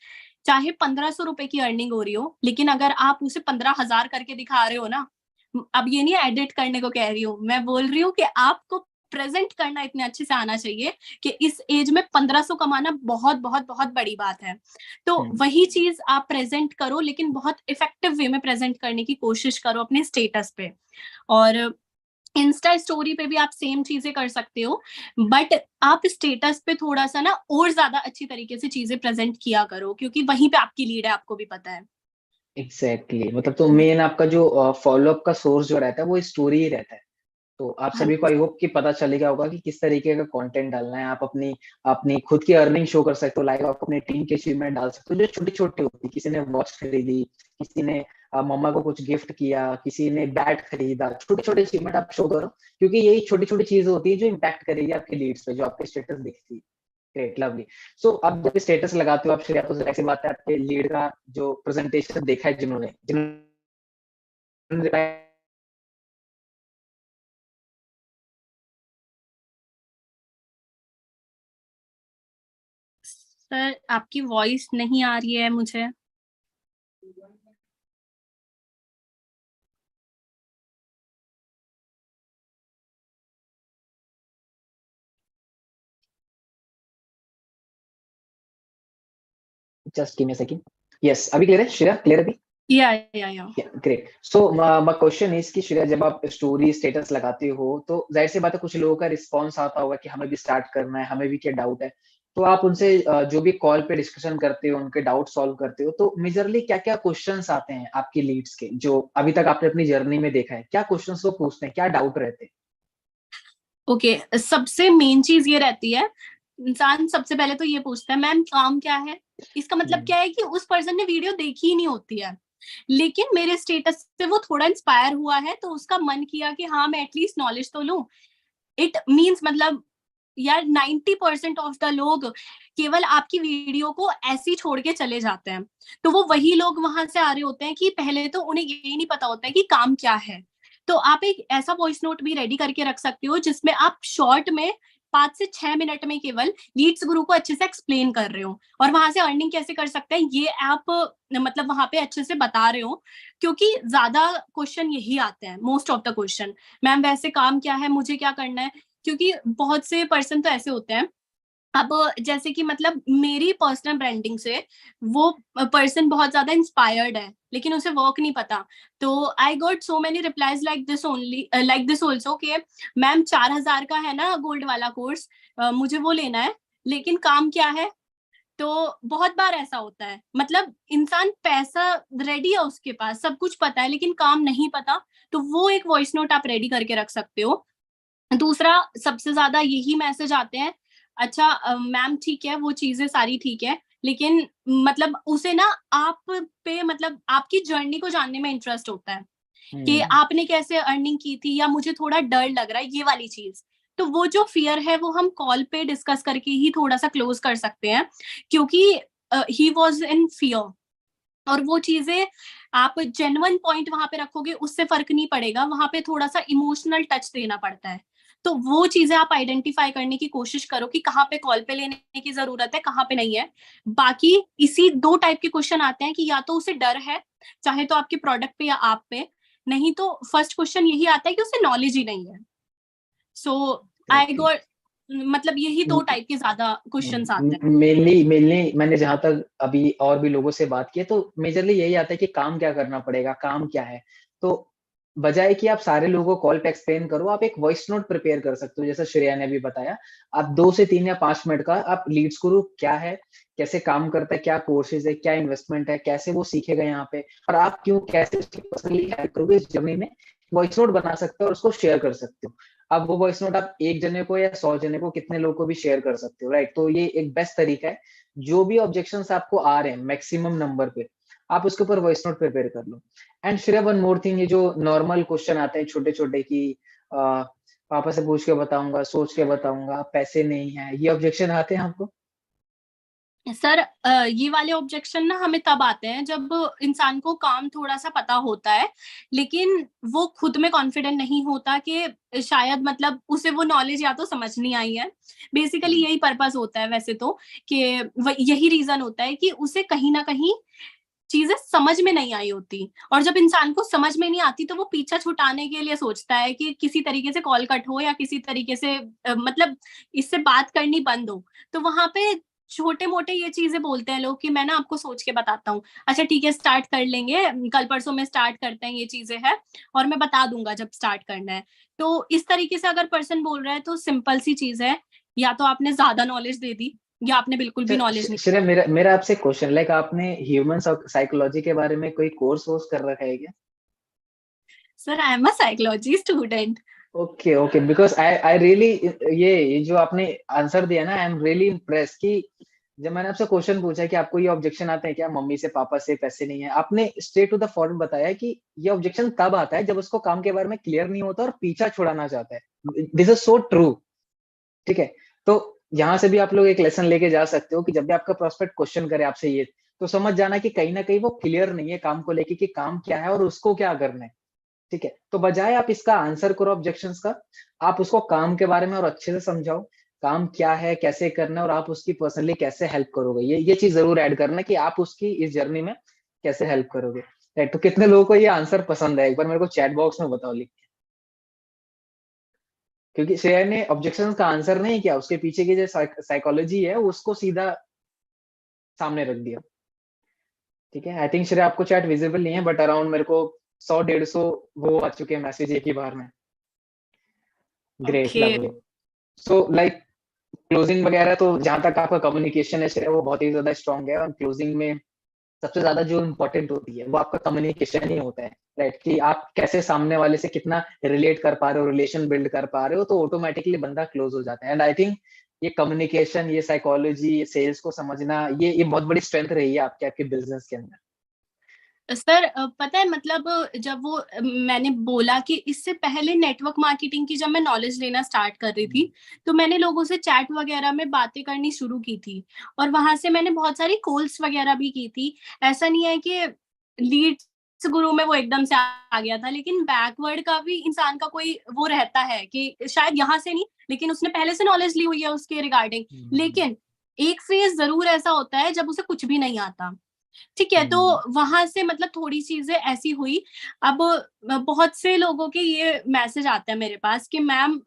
चाहे 1500 रुपए की अर्निंग हो रही हो, लेकिन अगर आप उसे 15,000 करके दिखा रहे हो ना, अब ये नहीं एडिट करने को कह रही हूँ, मैं बोल रही हूँ कि आपको प्रेजेंट करना इतने अच्छे से आना चाहिए कि इस एज में 1500 कमाना बहुत बहुत बहुत बड़ी बात है। तो वही चीज आप प्रेजेंट करो, लेकिन बहुत इफेक्टिव वे में प्रेजेंट करने की कोशिश करो अपने स्टेटस पे। और इंस्टा स्टोरी पे भी आप सेम चीजें कर सकते हो, बट आप स्टेटस पे थोड़ा सा ना और ज्यादा अच्छी तरीके से चीजें प्रेजेंट किया करो, क्योंकि वहीं पे आपकी लीड है, आपको भी पता है। एग्जैक्टली, मतलब तो मेन आपका जो फॉलोअप का सोर्स जो रहता है वो स्टोरी ही रहता है। तो आप हाँ सभी को आई होप कि पता चलेगा होगा कि किस तरीके का कंटेंट डालना है। आप अपनी अपनी खुद की अर्निंग शो कर सकते हो लाइव, आप अपनी टीम के अचीवमेंट डाल सकते हो जो छोटी-छोटी होती है। किसी ने वॉच खरीदी, किसी ने मम्मा को कुछ गिफ्ट किया, किसी ने बैट खरीदा। छोटे-छोटे अचीवमेंट आप शो करो, क्योंकि यही छोटी-छोटी चीज़ होती है जो इम्पैक्ट करेगी आपकी लीड्स पे, जो आपके स्टेटस दिखती है। Great, lovely. सो आप जब स्टेटस लगाते हो आप श्रेया, तो ज़ाहिर-सी बात है आपके लीड का जो प्रेजेंटेशन देखा है जिन्होंने सर, आपकी वॉइस नहीं आ रही है मुझे। Just give me a second. Yes, अभी क्लियर है श्रेया? क्लियर अभी? या great. So my question is कि श्रेया, जब आप स्टोरी स्टेटस लगाते हो तो जाहिर सी बात है कुछ लोगों का रिस्पॉन्स आता होगा कि हमें भी स्टार्ट करना है, हमें भी क्या डाउट है। तो आप उनसे जो भी कॉल पे डिस्कशन करते हो, उनके डाउट सॉल्व करते हो, तो मेजरली क्या क्या क्वेश्चंस आते हैं आपकी लीड्स के, जो अभी तक आपने अपनी जर्नी में देखा है? क्या क्वेश्चंस वो पूछते हैं, क्या डाउट रहते हैं? ओके, सबसे मेन चीज ये रहती है, इंसान सबसे पहले तो ये पूछता है, मैम काम क्या है। इसका मतलब क्या है कि उस पर्सन ने वीडियो देखी ही नहीं होती है, लेकिन मेरे स्टेटस से वो थोड़ा इंस्पायर हुआ है, तो उसका मन किया कि हाँ मैं एटलीस्ट नॉलेज तो लूं। इट मीन्स, मतलब यार 90% ऑफ द लोग केवल आपकी वीडियो को ऐसे ही छोड़ के चले जाते हैं। तो वो वही लोग वहां से आ रहे होते हैं कि पहले तो उन्हें यही नहीं पता होता है कि काम क्या है। तो आप एक ऐसा वॉइस नोट भी रेडी करके रख सकते हो जिसमें आप शॉर्ट में 5 से 6 मिनट में केवल लीड्स गुरु को अच्छे से एक्सप्लेन कर रहे हो, और वहां से अर्निंग कैसे कर सकते हैं ये आप मतलब वहां पे अच्छे से बता रहे हो। क्योंकि ज्यादा क्वेश्चन यही आते हैं, most of the question, ma'am वैसे काम क्या है, मुझे क्या करना है। क्योंकि बहुत से पर्सन तो ऐसे होते हैं, अब जैसे कि मतलब मेरी पर्सनल ब्रांडिंग से वो पर्सन बहुत ज्यादा इंस्पायर्ड है, लेकिन उसे वर्क नहीं पता। तो I got so many replies like this only, like this also, कि मैम 4,000 का है ना गोल्ड वाला कोर्स, मुझे वो लेना है, लेकिन काम क्या है। तो बहुत बार ऐसा होता है, मतलब इंसान पैसा रेडी है उसके पास, सब कुछ पता है, लेकिन काम नहीं पता। तो वो एक वॉइस नोट आप रेडी करके रख सकते हो। दूसरा, सबसे ज्यादा यही मैसेज आते हैं, अच्छा मैम ठीक है वो चीजें सारी ठीक है, लेकिन मतलब उसे ना आप पे मतलब आपकी जर्नी को जानने में इंटरेस्ट होता है कि आपने कैसे अर्निंग की थी, या मुझे थोड़ा डर लग रहा है, ये वाली चीज। तो वो जो फियर है वो हम कॉल पे डिस्कस करके ही थोड़ा सा क्लोज कर सकते हैं, क्योंकि ही वॉज इन फियर। और वो चीजें आप जेन्युइन पॉइंट वहां पे रखोगे, उससे फर्क नहीं पड़ेगा, वहां पे थोड़ा सा इमोशनल टच देना पड़ता है। तो वो चीजें आप आइडेंटिफाई करने की कोशिश करो कि कहाँ पे कॉल पे लेने की जरूरत है, कहाँ पे नहीं है। बाकी इसी 2 टाइप के क्वेश्चन आते हैं कि या तो उसे डर है, चाहे तो आपके प्रोडक्ट पे या आप पे, नहीं तो फर्स्ट क्वेश्चन यही आता है कि उसे नॉलेज ही नहीं है। सो आई गॉट, मतलब यही 2 टाइप के ज्यादा क्वेश्चंस आते हैं। मेनली मैंने जहां तक अभी और भी लोगों से बात की है, तो मेजरली यही आता है कि काम क्या करना पड़ेगा, काम क्या है। तो बजाय कि आप सारे लोगों को कॉल पे एक्सप्लेन करो, आप एक वॉइस नोट प्रिपेयर कर सकते हो, जैसा श्रेया ने भी बताया। आप 2 से 3 या 5 मिनट का आप लीड्स गुरु क्या है, कैसे काम करता है, क्या कोर्सेज है, क्या इन्वेस्टमेंट है, कैसे वो सीखेगा यहाँ पे, और आप क्यों कैसे उसकी पर्सनली हेल्प करोगे इस जर्नी में, वॉइस नोट बना सकते हो और उसको शेयर कर सकते हो। अब वो वॉइस नोट आप 1 जने को या 100 जने को, कितने लोगों को भी शेयर कर सकते हो, राइट? तो ये एक बेस्ट तरीका है। जो भी ऑब्जेक्शंस आपको आ रहे हैं मैक्सिमम नंबर पे, आप उसके ऊपर वॉइस नोट प्रिपेयर कर लो। And Shreya, one more thing, ये जो नॉर्मल क्वेश्चन आते हैं छोटे छोटे कि पापा से पूछ के बताऊंगा, सोच के बताऊंगा, पैसे नहीं है, ये ऑब्जेक्शन आते हैं आपको? सर ये वाले ऑब्जेक्शन ना हमें तब आते हैं जब इंसान को काम थोड़ा सा पता होता है, लेकिन वो खुद में कॉन्फिडेंट नहीं होता कि शायद मतलब उसे वो नॉलेज या तो समझ नहीं आई है। बेसिकली यही पर्पस होता है वैसे तो, कि यही रीजन होता है कि उसे कहीं ना कहीं चीजें समझ में नहीं आई होती। और जब इंसान को समझ में नहीं आती तो वो पीछा छुटाने के लिए सोचता है कि किसी तरीके से कॉल कट हो, या किसी तरीके से मतलब इससे बात करनी बंद हो। तो वहां पे छोटे मोटे ये चीजें बोलते हैं लोग कि मैं ना आपको सोच के बताता हूँ, अच्छा ठीक है स्टार्ट कर लेंगे, कल परसों में स्टार्ट करते हैं, ये चीजें हैं और मैं बता दूंगा जब स्टार्ट करना है। तो इस तरीके से अगर पर्सन बोल रहा है तो सिंपल सी चीज है, या तो आपने ज्यादा नॉलेज दे दी या आपने बिल्कुल भी नॉलेज नहीं। श्रेया, मेरा मेरा आपसे क्वेश्चन, लाइक आपने ह्यूमन साइकोलॉजी के बारे में कोई कोर्स वोर्स कर रखा है क्या? Sir I am a psychology student. Okay okay, because I really, ये जो आपने आंसर दिया ना, आई एम रियली इम्प्रेस कि जब मैंने आपसे क्वेश्चन पूछा कि आपको ये ऑब्जेक्शन आते हैं क्या, मम्मी से पापा से पैसे नहीं है, आपने स्ट्रेट टू द पॉइंट बताया कि ये ऑब्जेक्शन तब आता है जब उसको काम के बारे में क्लियर नहीं होता और पीछा छुड़ाना चाहता है। This is so true. ठीक है, तो यहाँ से भी आप लोग एक लेसन लेके जा सकते हो कि जब भी आपका प्रोस्पेक्ट क्वेश्चन करे आपसे ये, तो समझ जाना कि कहीं ना कहीं वो क्लियर नहीं है काम को लेके कि काम क्या है और उसको क्या करना है। ठीक है, तो बजाय आप इसका आंसर करो ऑब्जेक्शंस का, आप उसको काम के बारे में और अच्छे से समझाओ, काम क्या है, कैसे करना है, और आप उसकी पर्सनली कैसे हेल्प करोगे। ये चीज जरूर ऐड करना कि आप उसकी इस जर्नी में कैसे हेल्प करोगे। राइट, तो कितने लोगों को ये आंसर पसंद है, एक बार मेरे को चैट बॉक्स में बताओ लिख के। क्योंकि श्रेया ने ऑब्जेक्शन का आंसर नहीं किया, उसके पीछे की जो साइकोलॉजी है उसको सीधा सामने रख दिया। ठीक है, आई थिंक श्रेया आपको चैट विजिबल नहीं है, बट अराउंड मेरे को 100-150 वो आ चुके हैं मैसेज एक ही बार में। Great, okay. Lovely. So like closing वगैरह, तो जहां तक आपका कम्युनिकेशन है श्रेया, वो बहुत ही ज्यादा स्ट्रांग है, और क्लोजिंग में सबसे ज्यादा जो इम्पोर्टेंट होती है वो आपका कम्युनिकेशन ही होता है। राइट, कि आप कैसे सामने वाले से कितना रिलेट कर पा रहे हो, रिलेशन बिल्ड कर पा रहे हो, तो ऑटोमेटिकली बंदा क्लोज हो जाता है। एंड आई थिंक ये कम्युनिकेशन, ये साइकोलॉजी, ये सेल्स को समझना, ये बहुत बड़ी स्ट्रेंथ रही है आपके आपके बिजनेस के अंदर। सर पता है मतलब जब वो मैंने बोला कि इससे पहले नेटवर्क मार्केटिंग की जब मैं नॉलेज लेना स्टार्ट कर रही थी, तो मैंने लोगों से चैट वगैरह में बातें करनी शुरू की थी, और वहां से मैंने बहुत सारी कॉल्स वगैरह भी की थी। ऐसा नहीं है कि लीड्स गुरु में वो एकदम से आ गया था, लेकिन बैकवर्ड का भी इंसान का कोई वो रहता है कि शायद यहाँ से नहीं, लेकिन उसने पहले से नॉलेज ली हुई है उसके रिगार्डिंग। लेकिन एक फेज जरूर ऐसा होता है जब उसे कुछ भी नहीं आता। ठीक है, तो वहां से मतलब थोड़ी चीजें ऐसी हुई। अब बहुत से लोगों के ये मैसेज आते हैं मेरे पास कि मैम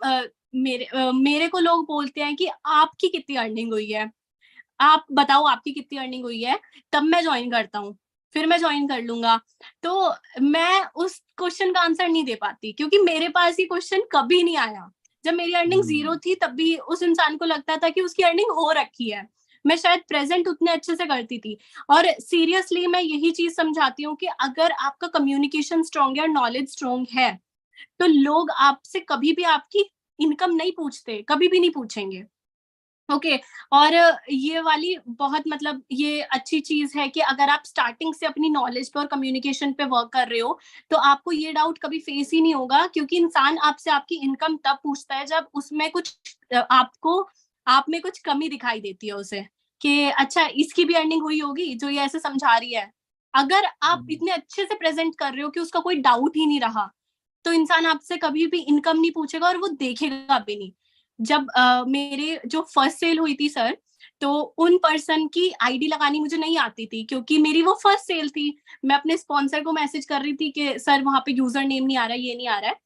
मेरे को लोग बोलते हैं कि आपकी कितनी अर्निंग हुई है, आप बताओ आपकी कितनी अर्निंग हुई है, तब मैं ज्वाइन करता हूँ, फिर मैं ज्वाइन कर लूंगा। तो मैं उस क्वेश्चन का आंसर नहीं दे पाती, क्योंकि मेरे पास ये क्वेश्चन कभी नहीं आया। जब मेरी अर्निंग 0 थी तब भी उस इंसान को लगता था कि उसकी अर्निंग हो रखी है। मैं शायद प्रेजेंट उतने अच्छे से करती थी। और सीरियसली मैं यही चीज समझाती हूँ कि अगर आपका कम्युनिकेशन स्ट्रांग है और नॉलेज स्ट्रांग है, तो लोग आपसे कभी भी आपकी इनकम नहीं पूछते, कभी भी नहीं पूछेंगे। ओके और ये वाली बहुत मतलब ये अच्छी चीज है कि अगर आप स्टार्टिंग से अपनी नॉलेज पे और कम्युनिकेशन पे वर्क कर रहे हो तो आपको ये डाउट कभी फेस ही नहीं होगा, क्योंकि इंसान आपसे आपकी इनकम तब पूछता है जब उसमें कुछ आपको आप में कुछ कमी दिखाई देती है उसे, कि अच्छा इसकी भी अर्निंग हुई होगी जो ये ऐसे समझा रही है। अगर आप इतने अच्छे से प्रेजेंट कर रहे हो कि उसका कोई डाउट ही नहीं रहा, तो इंसान आपसे कभी भी इनकम नहीं पूछेगा और वो देखेगा भी नहीं। जब मेरे जो फर्स्ट सेल हुई थी सर, तो उन पर्सन की आईडी लगानी मुझे नहीं आती थी, क्योंकि मेरी वो फर्स्ट सेल थी। मैं अपने स्पॉन्सर को मैसेज कर रही थी कि सर वहां पे यूजर नेम नहीं आ रहा है, ये नहीं आ रहा है।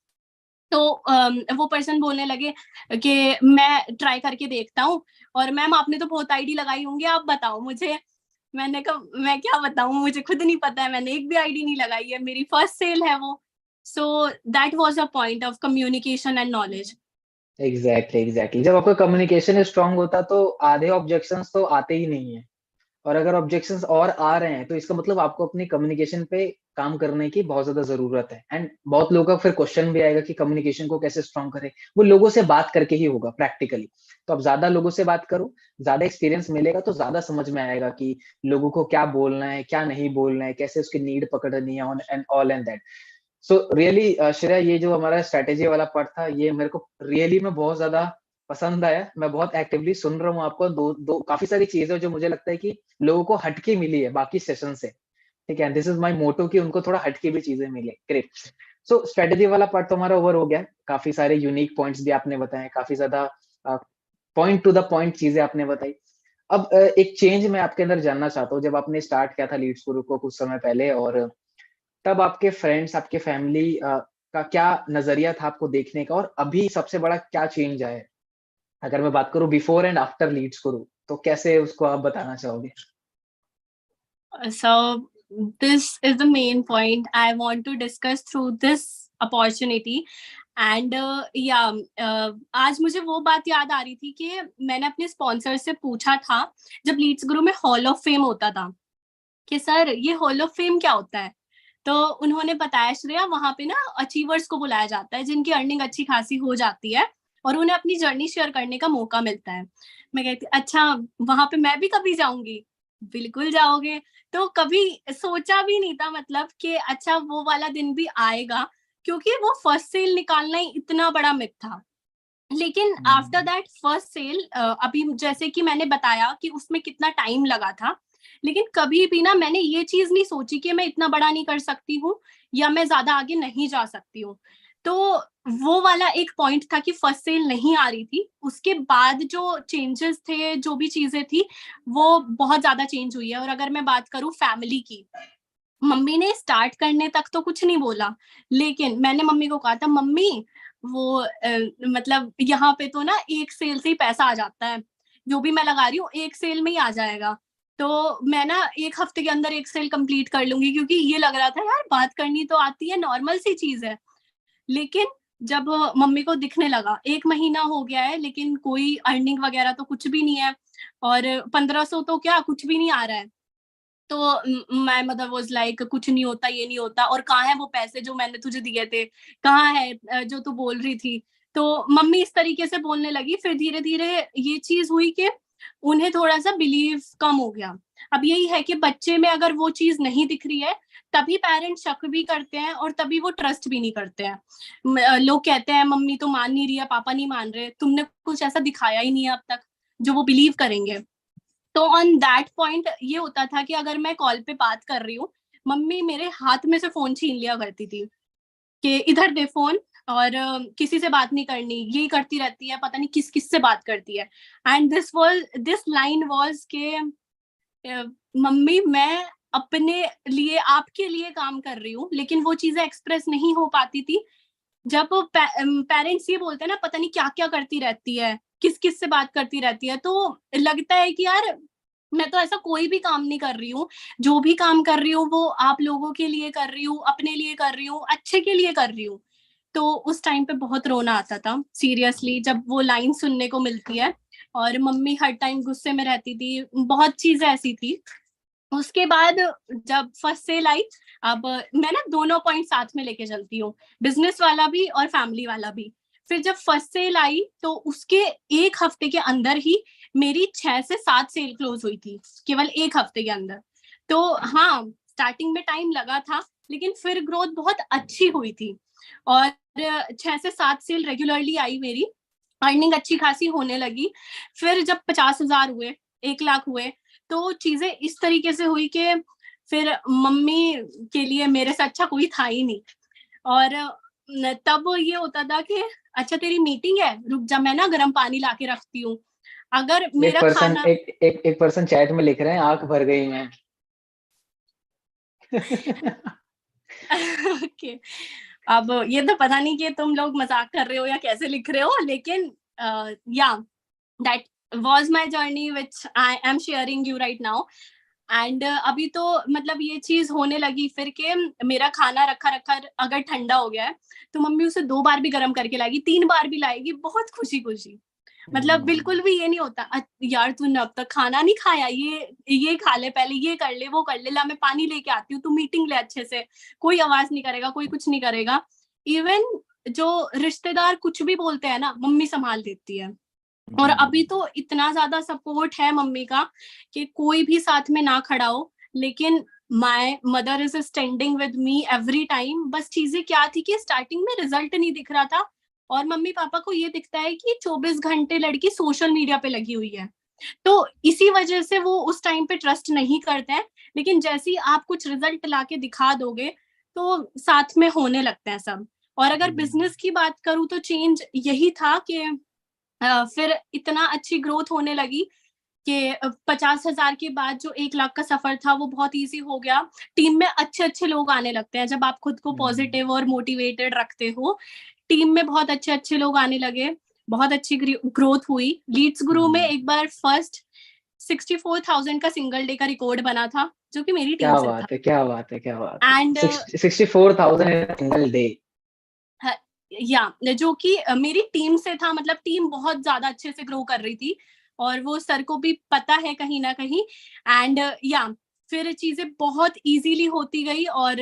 तो वो पर्सन बोलने लगे कि मैं ट्राई करके देखता हूँ, और मैम आपने तो बहुत आईडी लगाई होंगी, आप बताओ मुझे। मैंने कहा मैं क्या बताऊं, मुझे खुद नहीं पता है, मैंने एक भी आईडी नहीं लगाई है, मेरी फर्स्ट सेल है वो। So that was a point of communication and knowledge. Exactly जब आपका कम्युनिकेशन स्ट्रांग होता तो आधे ऑब्जेक्शंस तो आते ही नहीं है, और अगर ऑब्जेक्शंस और आ रहे हैं तो इसका मतलब आपको अपनी कम्युनिकेशन पे काम करने की बहुत ज्यादा जरूरत है। एंड बहुत लोगों का फिर क्वेश्चन भी आएगा कि कम्युनिकेशन को कैसे स्ट्रांग करें, वो लोगों से बात करके ही होगा प्रैक्टिकली। तो आप ज्यादा लोगों से बात करो, ज्यादा एक्सपीरियंस मिलेगा तो ज्यादा समझ में आएगा कि लोगों को क्या बोलना है क्या नहीं बोलना है, कैसे उसकी नीड पकड़नी है on and all and that. So really Shreya, ये जो हमारा स्ट्रेटेजी वाला पार्ट था ये मेरे को रियली में बहुत ज्यादा पसंद आया। मैं बहुत एक्टिवली सुन रहा हूँ आपको, दो दो काफी सारी चीजें जो मुझे लगता है कि लोगों को हटके मिली है बाकी सेशन से। ठीक है, दिस इज माय मोटो कि उनको थोड़ा हटके भी चीजें मिले। ग्रेट। सो स्ट्रेटेजी वाला पार्ट तो हमारा ओवर हो गया, काफी सारे यूनिक पॉइंट्स भी आपने बताए, काफी ज्यादा पॉइंट टू द पॉइंट चीजें आपने बताई। अब एक चेंज मैं आपके अंदर जानना चाहता हूँ, जब आपने स्टार्ट किया था लीड्स गुरु को कुछ समय पहले, और तब आपके फ्रेंड्स आपके फैमिली का क्या नजरिया था आपको देखने का, और अभी सबसे बड़ा क्या चेंज आया है? अगर मैं बात करूं बिफोर एंड आफ्टर लीड्स करूं तो कैसे उसको आप बताना चाहोगे? So this is the main point I want to discuss through this opportunity. And आज मुझे वो बात याद आ रही थी कि मैंने अपने स्पॉन्सर से पूछा था जब लीड्स ग्रुप में हॉल ऑफ फेम होता था कि सर ये हॉल ऑफ फेम क्या होता है। तो उन्होंने बताया श्रेया वहां पे ना अचीवर्स को बुलाया जाता है जिनकी अर्निंग अच्छी खासी हो जाती है और उन्हें अपनी जर्नी शेयर करने का मौका मिलता है। मैं कहती अच्छा वहां पे मैं भी कभी जाऊंगी। बिल्कुल जाओगे। तो कभी सोचा भी नहीं था मतलब कि अच्छा वो वाला दिन भी आएगा, क्योंकि वो फर्स्ट सेल निकालना ही इतना बड़ा मिथ था। लेकिन आफ्टर दैट फर्स्ट सेल अभी जैसे कि मैंने बताया कि उसमें कितना टाइम लगा था, लेकिन कभी भी ना मैंने ये चीज नहीं सोची कि मैं इतना बड़ा नहीं कर सकती हूँ या मैं ज्यादा आगे नहीं जा सकती हूँ। तो वो वाला एक पॉइंट था कि फर्स्ट सेल नहीं आ रही थी, उसके बाद जो चेंजेस थे जो भी चीजें थी वो बहुत ज्यादा चेंज हुई है। और अगर मैं बात करूँ फैमिली की, मम्मी ने स्टार्ट करने तक तो कुछ नहीं बोला, लेकिन मैंने मम्मी को कहा था मम्मी वो मतलब यहाँ पे तो ना एक सेल से ही पैसा आ जाता है, जो भी मैं लगा रही हूँ एक सेल में ही आ जाएगा। तो मैं ना एक हफ्ते के अंदर एक सेल कंप्लीट कर लूंगी, क्योंकि ये लग रहा था यार बात करनी तो आती है, नॉर्मल सी चीज है। लेकिन जब मम्मी को दिखने लगा 1 महीना हो गया है लेकिन कोई अर्निंग वगैरह तो कुछ भी नहीं है, और 1500 तो क्या कुछ भी नहीं आ रहा है। तो माय मदर वाज लाइक कुछ नहीं होता, ये नहीं होता, और कहाँ है वो पैसे जो मैंने तुझे दिए थे, कहाँ है जो तू बोल रही थी। तो मम्मी इस तरीके से बोलने लगी, फिर धीरे धीरे ये चीज हुई कि उन्हें थोड़ा सा बिलीव कम हो गया। अब यही है कि बच्चे में अगर वो चीज नहीं दिख रही है तभी पेरेंट्स शक भी करते हैं और तभी वो ट्रस्ट भी नहीं करते हैं। लोग कहते हैं मम्मी तो मान नहीं रही है, पापा नहीं मान रहे, तुमने कुछ ऐसा दिखाया ही नहीं है अब तक जो वो बिलीव करेंगे। तो ऑन दैट पॉइंट ये होता था कि अगर मैं कॉल पे बात कर रही हूँ, मम्मी मेरे हाथ में से फोन छीन लिया करती थी कि इधर दे फोन, और किसी से बात नहीं करनी, यही करती रहती है, पता नहीं किस किस से बात करती है। एंड दिस लाइन वाज के मम्मी मैं अपने लिए आपके लिए काम कर रही हूँ, लेकिन वो चीजें एक्सप्रेस नहीं हो पाती थी। जब पेरेंट्स ये बोलते हैं ना पता नहीं क्या क्या करती रहती है, किस किस से बात करती रहती है, तो लगता है कि यार मैं तो ऐसा कोई भी काम नहीं कर रही हूँ, जो भी काम कर रही हूँ वो आप लोगों के लिए कर रही हूँ, अपने लिए कर रही हूँ, अच्छे के लिए कर रही हूँ। तो उस टाइम पे बहुत रोना आता था सीरियसली जब वो लाइन सुनने को मिलती है। और मम्मी हर टाइम गुस्से में रहती थी, बहुत चीजें ऐसी थी। उसके बाद जब फर्स्ट सेल आई, अब मैं ना दोनों पॉइंट साथ में लेके चलती हूँ, बिजनेस वाला भी और फैमिली वाला भी। फिर जब फर्स्ट सेल आई तो उसके एक हफ्ते के अंदर ही मेरी 6 से 7 सेल क्लोज हुई थी केवल 1 हफ्ते के अंदर। तो हाँ, स्टार्टिंग में टाइम लगा था, लेकिन फिर ग्रोथ बहुत अच्छी हुई थी और 6 से 7 सेल रेगुलरली आई मेरी, अर्निंग अच्छी खासी होने लगी। फिर जब 50,000 हुए, 1 लाख हुए, तो चीजें इस तरीके से हुई कि फिर मम्मी के लिए मेरे से अच्छा कोई था ही नहीं। और तब ये होता था कि अच्छा तेरी मीटिंग है, रुक जा मैं ना गर्म पानी ला के रखती हूँ। अगर मेरा खाना एक पर्सन चैट में लिख रहे हैं आंख भर गई मैं। ओके, अब ये तो पता नहीं कि तुम लोग मजाक कर रहे हो या कैसे लिख रहे हो, लेकिन या that was my journey which I am sharing you right now. And अभी तो मतलब ये चीज होने लगी फिर के मेरा खाना रखा रखा अगर ठंडा हो गया है तो मम्मी उसे 2 बार भी गर्म करके लाएगी, 3 बार भी लाएगी, बहुत खुशी खुशी। मतलब बिल्कुल भी ये नहीं होता यार तूने अब तक खाना नहीं खाया, ये खा ले पहले, ये कर ले, वो कर ले, ला मैं पानी लेके आती हूँ, तू मीटिंग ले अच्छे से। कोई आवाज नहीं करेगा, कोई कुछ नहीं करेगा। इवन जो रिश्तेदार कुछ भी बोलते हैं ना, मम्मी संभाल देती है। और अभी तो इतना ज्यादा सपोर्ट है मम्मी का कि कोई भी साथ में ना खड़ा हो, लेकिन my mother is standing with me every time. बस चीजें क्या थी कि स्टार्टिंग में रिजल्ट नहीं दिख रहा था और मम्मी पापा को ये दिखता है कि 24 घंटे लड़की सोशल मीडिया पे लगी हुई है, तो इसी वजह से वो उस टाइम पे ट्रस्ट नहीं करते हैं। लेकिन जैसे ही आप कुछ रिजल्ट ला के दिखा दोगे तो साथ में होने लगते हैं सब। और अगर बिजनेस की बात करूँ तो चेंज यही था कि फिर इतना अच्छी ग्रोथ होने लगी कि 50,000 के बाद जो 1 लाख का सफर था वो बहुत इजी हो गया। टीम में अच्छे अच्छे लोग आने लगते हैं जब आप खुद को पॉजिटिव और मोटिवेटेड रखते हो। टीम में बहुत अच्छे अच्छे लोग आने लगे, बहुत अच्छी ग्रोथ हुई। लीड्स ग्रो में एक बार फर्स्ट 64,000 का सिंगल डे का रिकॉर्ड बना था, जो कि मेरी टीम क्या से था। बात है, क्या बात है, क्या बात है। And 64,000 in single day. या जो कि मेरी टीम से था, मतलब टीम बहुत ज्यादा अच्छे से ग्रो कर रही थी और वो सर को भी पता है कहीं ना कहीं। एंड या फिर चीजें बहुत इजीली होती गई। और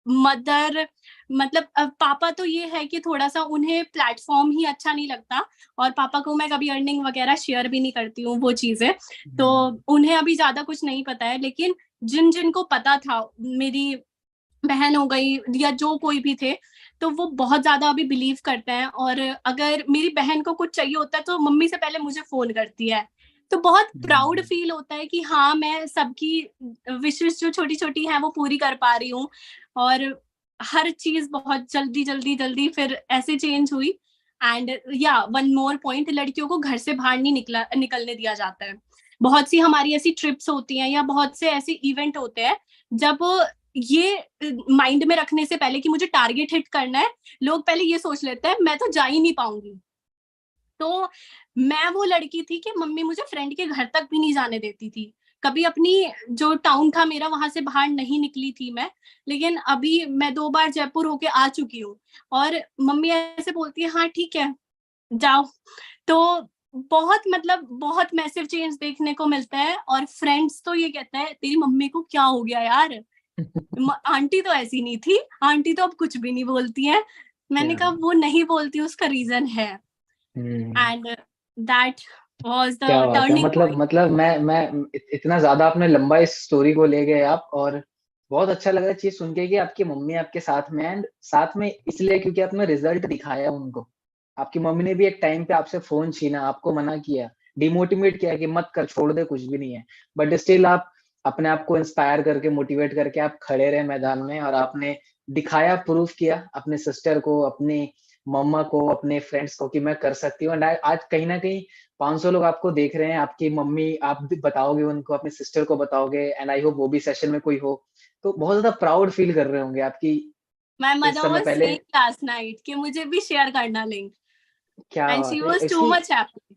मदर मतलब पापा तो ये है कि थोड़ा सा उन्हें प्लेटफॉर्म ही अच्छा नहीं लगता और पापा को मैं कभी अर्निंग वगैरह शेयर भी नहीं करती हूँ वो चीजें, तो उन्हें अभी ज्यादा कुछ नहीं पता है। लेकिन जिन जिनको पता था, मेरी बहन हो गई या जो कोई भी थे, तो वो बहुत ज्यादा अभी बिलीव करते हैं। और अगर मेरी बहन को कुछ चाहिए होता है तो मम्मी से पहले मुझे फोन करती है। तो बहुत प्राउड फील होता है कि हाँ मैं सबकी विशेष जो छोटी छोटी हैं वो पूरी कर पा रही हूँ। और हर चीज बहुत जल्दी जल्दी जल्दी फिर ऐसे चेंज हुई। एंड या वन मोर पॉइंट, लड़कियों को घर से बाहर नहीं निकलने दिया जाता है। बहुत सी हमारी ऐसी ट्रिप्स होती हैं या बहुत से ऐसे इवेंट होते हैं जब ये माइंड में रखने से पहले कि मुझे टारगेट हिट करना है, लोग पहले ये सोच लेते हैं मैं तो जा ही नहीं पाऊंगी। तो मैं वो लड़की थी कि मम्मी मुझे फ्रेंड के घर तक भी नहीं जाने देती थी, कभी अपनी जो टाउन था मेरा वहां से बाहर नहीं निकली थी मैं। लेकिन अभी मैं 2 बार जयपुर होके आ चुकी हूँ और मम्मी ऐसे बोलती है हाँ ठीक है जाओ। तो बहुत मतलब बहुत मैसिव चेंज देखने को मिलता है। और फ्रेंड्स तो ये कहता है तेरी मम्मी को क्या हो गया यार, आंटी तो ऐसी नहीं थी, आंटी तो अब कुछ भी नहीं बोलती है। मैंने कहा वो नहीं बोलती, उसका रीजन है। एंड दैट वाज द क्या बात है। Turning point. मतलब मैं इतना ज्यादा आपने लंबा इस स्टोरी को ले गए आप, और बहुत अच्छा लग रहा है चीज सुन के कि आपकी मम्मी आपके साथ में, एंड साथ में इसलिए क्योंकि आपने रिजल्ट दिखाया उनको। आपकी मम्मी ने भी एक टाइम पे आपसे फोन छीना, आपको मना किया, डिमोटिवेट किया कि मत कर, छोड़ दे, कुछ भी नहीं है, बट स्टिल आप अपने आप को इंस्पायर करके, मोटिवेट करके आप खड़े रहे मैदान में, और आपने दिखाया, प्रूफ किया अपने सिस्टर को, अपने मम्मा को, अपने फ्रेंड्स को कि मैं कर सकती हूँ। एंड आज कहीं ना कहीं 500 लोग आपको देख रहे हैं, आपकी मम्मी, आप भी बताओगे उनको, अपने सिस्टर को बताओगे, एंड आई होप वो भी सेशन में कोई हो, तो बहुत ज्यादा प्राउड फील कर रहे होंगे आपकी। माय इस मदर समय वाज पहले सेइंग लास्ट नाइट कि मुझे भी शेयर करना लिंक, क्या एंड शी बात है वाज टू इसकी। Much happy.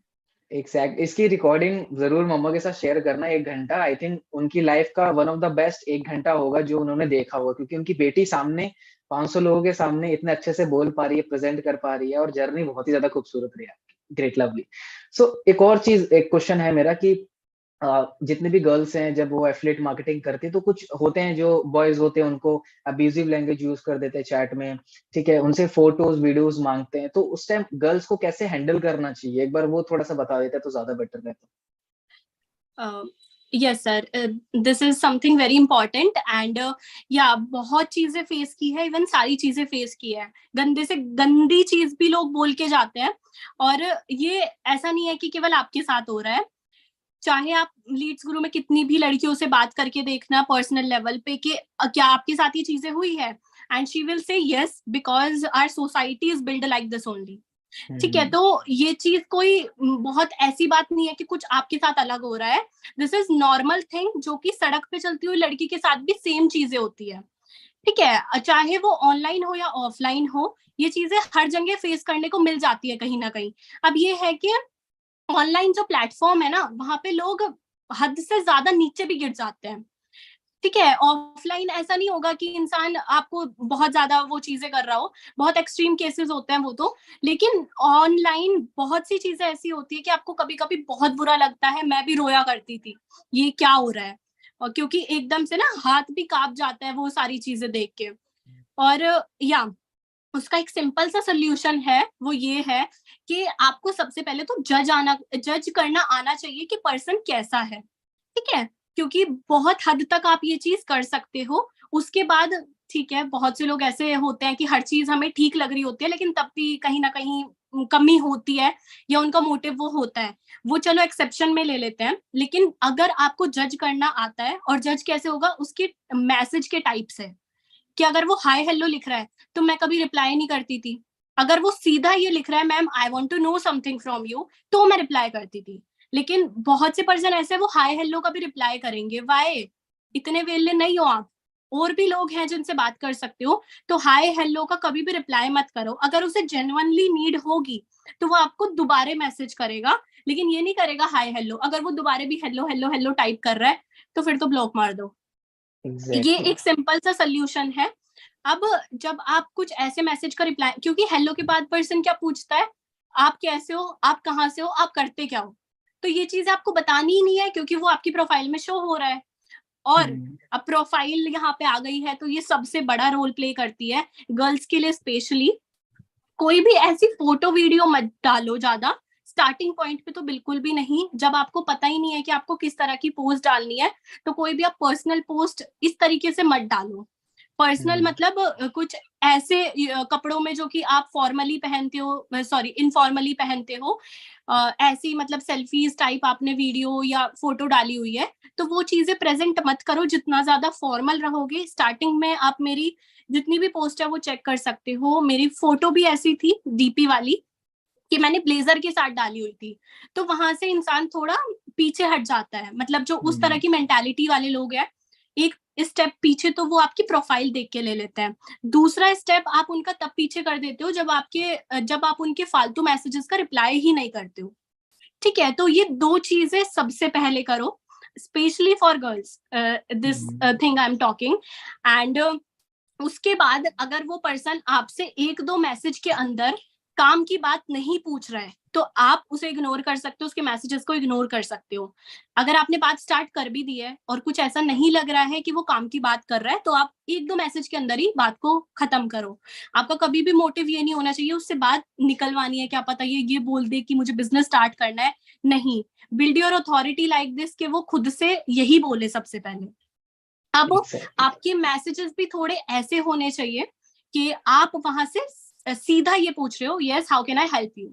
इसकी रिकॉर्डिंग जरूर मम्मा के साथ शेयर करना, 1 घंटा, आई थिंक उनकी लाइफ का वन ऑफ द बेस्ट 1 घंटा होगा जो उन्होंने देखा होगा, क्योंकि उनकी बेटी सामने 500 लोगों के सामने इतने अच्छे से बोल पा रही है, प्रेजेंट कर पा रही है, और जर्नी बहुत ही ज्यादा खूबसूरत रही है। Great, lovely. सो एक और चीज, एक क्वेश्चन है मेरा कि जितने भी गर्ल्स हैं जब वो एफिलिएट मार्केटिंग करती है, तो कुछ होते हैं जो बॉयज होते हैं उनको अब्यूजिव लैंग्वेज यूज कर देते हैं चैट में, ठीक है, उनसे फोटोज वीडियोस मांगते हैं, तो उस टाइम गर्ल्स को कैसे हैंडल करना चाहिए, एक बार वो थोड़ा सा बता देते तो ज्यादा बेटर रहता। Yes sir, this is something very important and या बहुत चीजें फेस की है, इवन सारी चीजें फेस की है, गंदे से गंदी चीज भी लोग बोल के जाते हैं। और ये ऐसा नहीं है कि केवल आपके साथ हो रहा है, चाहे आप लीड्स गुरु में कितनी भी लड़कियों से बात करके देखना पर्सनल लेवल पे कि क्या आपके साथ ये चीजें हुई है, and she will say yes because our society is build like this only. ठीक है, तो ये चीज कोई बहुत ऐसी बात नहीं है कि कुछ आपके साथ अलग हो रहा है, दिस इज नॉर्मल थिंग जो कि सड़क पे चलती हुई लड़की के साथ भी सेम चीजें होती है। ठीक है, चाहे वो ऑनलाइन हो या ऑफलाइन हो, ये चीजें हर जगह फेस करने को मिल जाती है कहीं ना कहीं। अब ये है कि ऑनलाइन जो प्लेटफॉर्म है ना, वहां पे लोग हद से ज्यादा नीचे भी गिर जाते हैं। ठीक है, ऑफलाइन ऐसा नहीं होगा कि इंसान आपको बहुत ज्यादा वो चीजें कर रहा हो, बहुत एक्सट्रीम केसेस होते हैं वो तो, लेकिन ऑनलाइन बहुत सी चीजें ऐसी होती है कि आपको कभी कभी बहुत बुरा लगता है। मैं भी रोया करती थी, ये क्या हो रहा है, और क्योंकि एकदम से ना हाथ भी कांप जाता है वो सारी चीजें देख के। और या उसका एक सिंपल सा सोल्यूशन है, वो ये है कि आपको सबसे पहले तो जज करना आना चाहिए कि पर्सन कैसा है। ठीक है, क्योंकि बहुत हद तक आप ये चीज कर सकते हो, उसके बाद ठीक है, बहुत से लोग ऐसे होते हैं कि हर चीज हमें ठीक लग रही होती है लेकिन तब भी कहीं ना कहीं कमी होती है, या उनका मोटिव वो होता है, वो चलो एक्सेप्शन में ले लेते हैं। लेकिन अगर आपको जज करना आता है, और जज कैसे होगा, उसके मैसेज के टाइप से, कि अगर वो हाय हेलो लिख रहा है तो मैं कभी रिप्लाई नहीं करती थी। अगर वो सीधा ये लिख रहा है ma'am I want to know something from you, तो मैं रिप्लाई करती थी। लेकिन बहुत से पर्सन ऐसे वो हाय हेलो का भी रिप्लाई करेंगे, वाई, इतने वेले नहीं हो आप, और भी लोग हैं जिनसे बात कर सकते हो। तो हाय हेलो का कभी भी रिप्लाई मत करो। अगर उसे जेन्युइनली नीड होगी तो वो आपको दोबारा मैसेज करेगा, लेकिन ये नहीं करेगा हाय हेलो। अगर वो दोबारा भी हेलो हेलो हेलो टाइप कर रहा है तो फिर तो ब्लॉक मार दो। ये एग्जैक्टली। एक सिंपल सा सोल्यूशन है। अब जब आप कुछ ऐसे मैसेज का रिप्लाई, क्योंकि हेलो के बाद पर्सन क्या पूछता है, आप कैसे हो, आप कहाँ से हो, आप करते क्या हो, तो ये चीज आपको बतानी ही नहीं है क्योंकि वो आपकी प्रोफाइल में शो हो रहा है। और अब प्रोफाइल यहाँ पे आ गई है तो ये सबसे बड़ा रोल प्ले करती है गर्ल्स के लिए स्पेशली। कोई भी ऐसी फोटो वीडियो मत डालो ज्यादा, स्टार्टिंग पॉइंट पे तो बिल्कुल भी नहीं, जब आपको पता ही नहीं है कि आपको किस तरह की पोस्ट डालनी है, तो कोई भी आप पर्सनल पोस्ट इस तरीके से मत डालो। पर्सनल मतलब कुछ ऐसे कपड़ों में जो कि आप फॉर्मली पहनते हो, सॉरी इनफॉर्मली पहनते हो, ऐसी मतलब सेल्फीज टाइप आपने वीडियो या फोटो डाली हुई है, तो वो चीजें प्रेजेंट मत करो। जितना ज्यादा फॉर्मल रहोगे, स्टार्टिंग में आप मेरी जितनी भी पोस्ट है वो चेक कर सकते हो, मेरी फोटो भी ऐसी थी डीपी वाली कि मैंने ब्लेजर के साथ डाली हुई थी, तो वहां से इंसान थोड़ा पीछे हट जाता है। मतलब जो उस तरह की मेंटालिटी वाले लोग हैं, एक स्टेप पीछे तो वो आपकी प्रोफाइल देख के ले लेते हैं। दूसरा स्टेप आप उनका तब पीछे कर देते हो जब आप उनके फालतू मैसेजेस का रिप्लाई ही नहीं करते हो। ठीक है, तो ये दो चीजें सबसे पहले करो, specially for girls, this thing I am talking. And उसके बाद अगर वो पर्सन आपसे एक दो मैसेज के अंदर काम की बात नहीं पूछ रहा है, तो आप उसे इग्नोर कर सकते हो, उसके मैसेजेस को इग्नोर कर सकते हो। अगर आपने बात स्टार्ट कर भी दी है और कुछ ऐसा नहीं लग रहा है कि वो काम की बात कर रहा है, तो आप एक दो मैसेज के अंदर ही बात को खत्म करो। आपका कभी भी मोटिव ये नहीं होना चाहिए उससे बात निकलवानी है, क्या पता ये बोल दे कि मुझे बिजनेस स्टार्ट करना है। नहीं, build your authority like this कि वो खुद से यही बोले सबसे पहले। अब एग्जैक्टली। आपके मैसेजेस भी थोड़े ऐसे होने चाहिए कि आप वहां से सीधा ये पूछ रहे हो, yes how can I help you,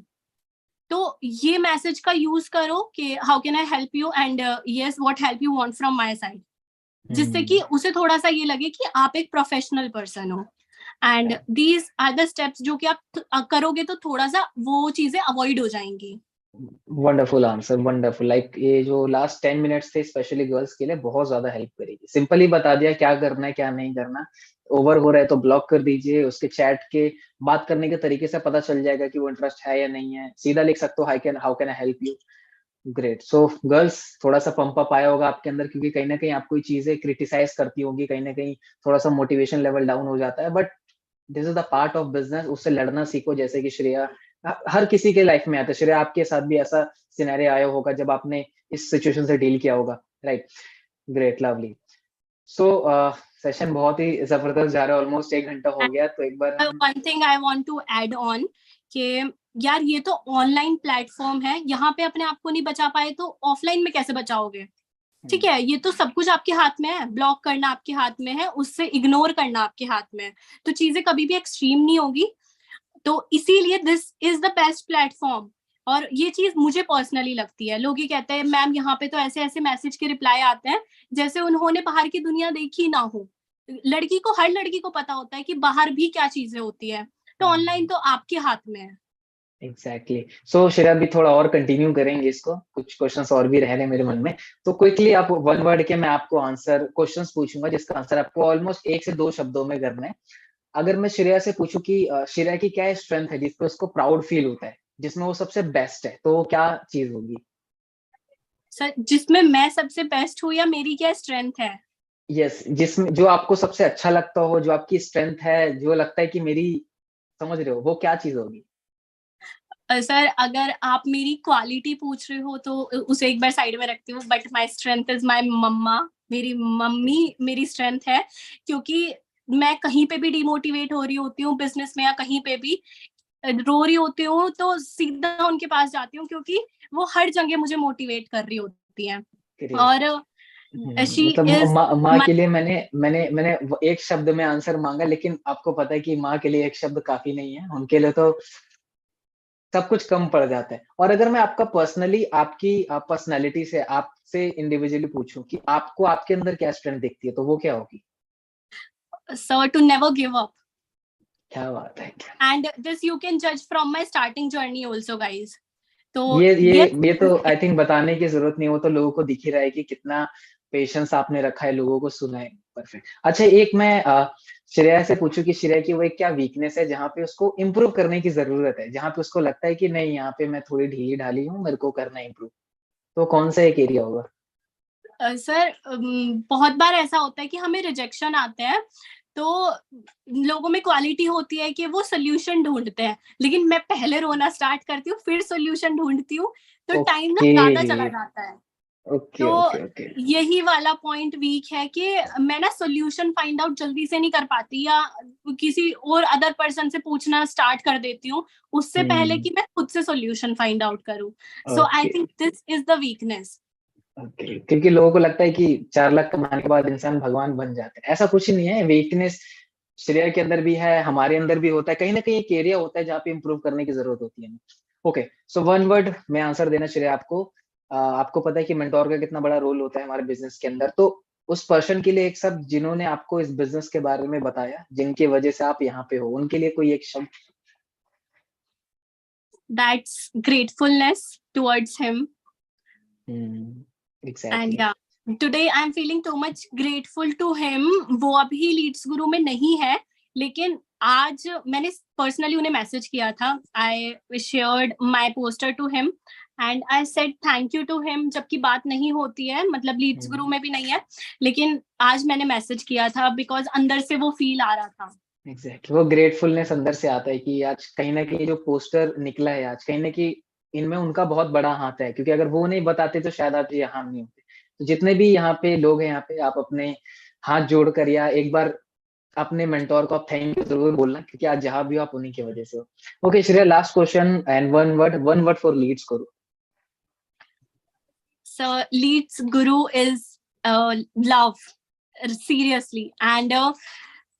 तो ये मैसेज का यूज करो कि how can I help you and yes what help you want from my side, जिससे कि उसे थोड़ा सा ये लगे कि आप एक प्रोफेशनल पर्सन हो। And these are the steps जो कि आप करोगे तो थोड़ा सा वो चीजें अवॉइड हो जाएंगी। Wonderful answer, wonderful. लाइक ये जो लास्ट 10 मिनट्स थे स्पेशली गर्ल्स के लिए बहुत ज्यादा हेल्प करेगी। सिंपली बता दिया क्या करना है क्या नहीं करना। ओवर हो रहा है तो ब्लॉक कर दीजिए, उसके चैट के बात करने के तरीके से पता चल जाएगा कि वो इंटरेस्ट है या नहीं है। सीधा लिख सकते हो how can I help you. Great. So girls, थोड़ा सा पंप अप आया होगा आपके अंदर, क्योंकि कहीं ना कहीं आप कोई चीजें क्रिटिसाइज करती होंगी, कहीं ना कहीं थोड़ा सा मोटिवेशन लेवल डाउन हो जाता है, but this is the part of business. उससे लड़ना सीखो, जैसे कि श्रेया हर किसी के लाइफ में आता है। श्रेया, आपके साथ भी ऐसा सिनेरियो आया होगा जब आपने इस सिचुएशन से डील किया होगा, राइट? Great, lovely. सो सेशन बहुत ही जबरदस्त जा रहा है, ऑलमोस्ट 1 घंटा हो गया, तो एक बार हम one thing I want to add on कि यार ये तो ऑनलाइन प्लेटफॉर्म है, यहाँ पे अपने आप को नहीं बचा पाए तो ऑफलाइन में कैसे बचाओगे? ठीक है, ये तो सब कुछ आपके हाथ में है, ब्लॉक करना आपके हाथ में है, उससे इग्नोर करना आपके हाथ में है, तो चीजें कभी भी एक्सट्रीम नहीं होगी। तो इसीलिए this is the best platform. और ये चीज मुझे पर्सनली लगती है, लोग ये कहते हैं मैम यहाँ पे तो ऐसे ऐसे मैसेज के रिप्लाई आते हैं जैसे उन्होंने बाहर की दुनिया देखी ना हो। लड़की को, हर लड़की को पता होता है कि बाहर भी क्या चीजें होती है, तो ऑनलाइन तो आपके हाथ में है। एग्जैक्टली। सो श्रेया, अभी थोड़ा और कंटिन्यू करेंगे इसको, कुछ क्वेश्चंस और भी रह रहे हैं मेरे मन में। तो क्विकली आप वन वर्ड के मैं आपको आंसर क्वेश्चंस पूछूंगा, जिसका आंसर आपको ऑलमोस्ट 1 से 2 शब्दों में करना है। अगर मैं श्रेया से पूछूं कि श्रेया की क्या स्ट्रेंथ है जिसपे उसको प्राउड फील होता है, जिसमें वो सबसे बेस्ट है, तो वो क्या चीज होगी? सर, जिसमें मैं सबसे बेस्ट हूँ या मेरी क्या स्ट्रेंथ है? यस, जिसमें जो आपको सबसे अच्छा लगता हो, जो आपकी स्ट्रेंथ है, जो लगता है कि मेरी, समझ रहे हो, वो क्या चीज होगी? सर, अगर आप मेरी क्वालिटी पूछ रहे हो तो उसे एक बार साइड में रखती हूँ, but my strength is my mama. मेरी मम्मी मेरी स्ट्रेंथ है, क्योंकि मैं कहीं पे भी डिमोटिवेट हो रही होती हूँ बिजनेस में या कहीं पे भी रो रही होती हूँ तो सीधा उनके पास जाती हूँ, क्योंकि वो हर जगह मुझे मोटिवेट कर रही होती हैं। ग्रेट। और शी मतलब इज माँ माई। के लिए मैंने एक शब्द में आंसर मांगा, लेकिन आपको पता है कि माँ के लिए एक शब्द काफी नहीं है, उनके लिए तो सब कुछ कम पड़ जाता है। और अगर मैं आपका पर्सनली, आपकी पर्सनालिटी से, आपसे इंडिविजुअली पूछूं कि आपको आपके अंदर क्या स्ट्रेंथ दिखती है, तो वो क्या होगी? Sir, to never give up. क्या बात है! एंड दिस यू कैन जज from my starting journey also, guys. तो ये ये यस, ये तो आई थिंक बताने की जरूरत नहीं, वो तो लोगों को दिख ही रहा है कि कितना पेशेंस आपने रखा है, लोगों को सुना है। परफेक्ट। अच्छा, एक मैं श्रेया से पूछूं कि श्रेया की वो एक क्या वीकनेस है जहाँ पे उसको इम्प्रूव करने की जरूरत है, जहाँ पे उसको लगता है कि नहीं, यहाँ पे मैं थोड़ी ढीली ढाली हूँ, मेरे को करना इम्प्रूव, तो कौन सा एक एरिया होगा? सर, बहुत बार ऐसा होता है कि हमें रिजेक्शन आते हैं, तो लोगों में क्वालिटी होती है कि वो सोल्यूशन ढूंढते हैं, लेकिन मैं पहले रोना स्टार्ट करती हूँ फिर सोल्यूशन ढूंढती हूँ, तो टाइम ना ओके ज्यादा चला जाता है। ओके तो ओके ओके। यही वाला पॉइंट वीक है कि मैं ना सोल्यूशन फाइंड आउट जल्दी से नहीं कर पाती, या किसी और अदर पर्सन से पूछना स्टार्ट कर देती हूँ उससे पहले हम्म। कि मैं खुद से सोल्यूशन फाइंड आउट करूँ। So I okay think this is the weakness. Okay, क्योंकि लोगों को लगता है कि 4 लाख कमाने के बाद इंसान भगवान बन जाता है, ऐसा कुछ नहीं है। वीकनेस श्रेया के अंदर भी है, हमारे अंदर भी होता है, कहीं ना कहीं एक एरिया होता है जहाँ पे इंप्रूव करने की जरूरत होती है। ओके, सो वन वर्ड में आंसर देना श्रेया आपको। आपको पता है कि मेंटोर का कितना बड़ा रोल होता है हमारे बिजनेस के अंदर, तो उस पर्सन के लिए एक शब्द, जिन्होंने आपको इस बिजनेस के बारे में बताया, जिनकी वजह से आप यहाँ पे हो, उनके लिए कोई एक शब्द। That's gratefulness towards him. And exactly. yeah, today I'm feeling too much grateful to him. वो अभी लीड्स गुरु में नहीं है, लेकिन आज मैंने पर्सनली उन्हें मैसेज किया था। I shared my poster to him and I said thank you to him, जबकि बात नहीं होती है, मतलब लीड्स गुरु में भी नहीं है, लेकिन आज मैंने मैसेज किया था बिकॉज अंदर से वो फील आ रहा था। एग्जैक्टली, वो ग्रेटफुलनेस अंदर से आता है कि आज कहीं ना कहीं जो पोस्टर निकला है, आज कहीं ना कहीं इनमें उनका बहुत बड़ा हाथ है, क्योंकि अगर वो नहीं बताते तो शायद आप यहाँ नहीं होते। तो जितने भी यहाँ पे लोग हैं, यहाँ पे आप अपने हाथ जोड़कर या एक बार अपने मेंटोर को आप थैंक यू जरूर बोलना, क्योंकि आज जहां भी हो आप उन्हीं की वजह से हो। Okay Shreya, last question and one word for leads करो। So leads guru is love, seriously. And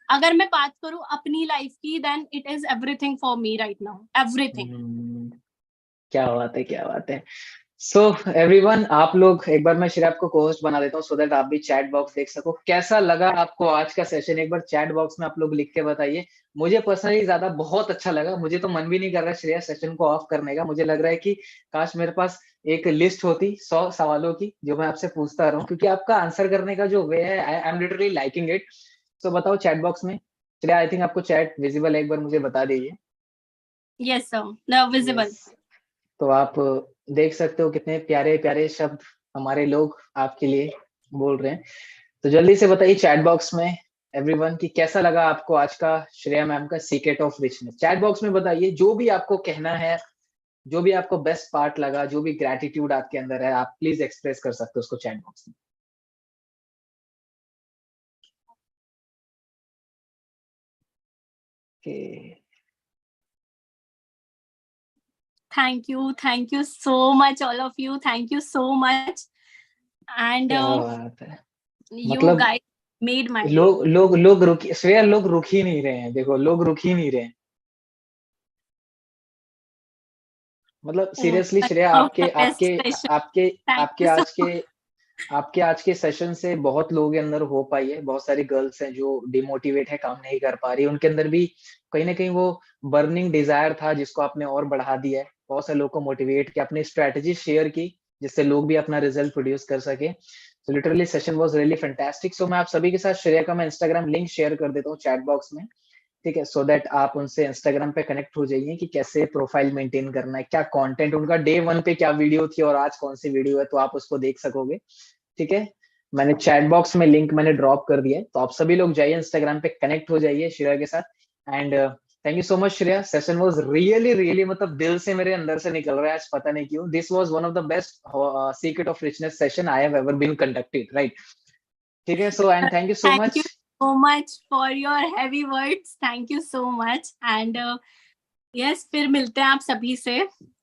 अगर मैं बात करूं अपनी लाइफ की, then it is everything for me right now, everything. क्या बात है, क्या बात है! सो एवरीवन, आप लोग एक बार, मैं श्रेया को कोहोस्ट बना देता हूँ सो दैट आप भी चैट बॉक्स देख सको। कैसा लगा आपको आज का सेशन, एक बार चैट बॉक्स में आप लोग लिख के बताइए। मुझे पर्सनली ज्यादा बहुत अच्छा लगा, मुझे तो मन भी नहीं कर रहा श्रेया सेशन को ऑफ करने का। मुझे लग रहा है कि काश मेरे पास एक लिस्ट होती 100 सवालों की, जो मैं आपसे पूछता रहूं, क्योंकि आपका आंसर करने का जो वे है, I am literally liking it. So बताओ चैट बॉक्स में। श्रेया, आई थिंक आपको चैट विजिबल है, एक बार मुझे बता दीजिए। Yes sir, visible. यस। तो आप देख सकते हो कितने प्यारे प्यारे शब्द हमारे लोग आपके लिए बोल रहे हैं। तो जल्दी से बताइए चैट बॉक्स में, एवरीवन कि कैसा लगा आपको आज का श्रेया मैम का secret of richness. Chat box में बताइए जो भी आपको कहना है, जो भी आपको बेस्ट पार्ट लगा, जो भी ग्रेटिट्यूड आपके अंदर है, आप प्लीज एक्सप्रेस कर सकते हो उसको चैट बॉक्स में। okay. Thank you so much, all of you. Thank you so much. And क्या बात है, you मतलब guys made my day. लोग रुक, श्रेया लोग रुक ही नहीं रहे हैं, देखो लोग रुक ही नहीं रहे हैं। मतलब सीरियसली श्रेया, आपके आपके आपके आपके आज के आपके आज के सेशन से बहुत लोगों के अंदर हो पाई है। बहुत सारी गर्ल्स हैं जो डिमोटिवेट है, काम नहीं कर पा रही, उनके अंदर भी कहीं ना कहीं वो बर्निंग डिजायर था जिसको आपने और बढ़ा दिया है। बहुत सारे लोगों को मोटिवेट किया, अपनी स्ट्रेटेजी शेयर की जिससे लोग भी अपना रिजल्ट प्रोड्यूस कर सके। So literally session was really fantastic. So मैं आप सभी के साथ श्रेया का मैं इंस्टाग्राम लिंक शेयर कर देता हूँ चैट बॉक्स में, ठीक है, सो दैट आप उनसे इंस्टाग्राम पे कनेक्ट हो जाइए कि कैसे प्रोफाइल मेंटेन करना है, क्या कंटेंट उनका डे 1 पे क्या वीडियो थी और आज कौन सी वीडियो है, तो आप उसको देख सकोगे। ठीक है, मैंने चैट बॉक्स में लिंक मैंने ड्रॉप कर दिया है, तो आप सभी लोग जाइए इंस्टाग्राम पे कनेक्ट हो जाइए श्रेया के साथ। And thank you so much Shreya, session was really really मतलब दिल से मेरे अंदर से निकल रहा है आज, पता नहीं क्यों। This was one of the best secret of richness session I have ever been conducted, right. ठीक है, so and thank you so much. So much for your heavy words. Thank you so much. And yes, फिर मिलते हैं आप सभी से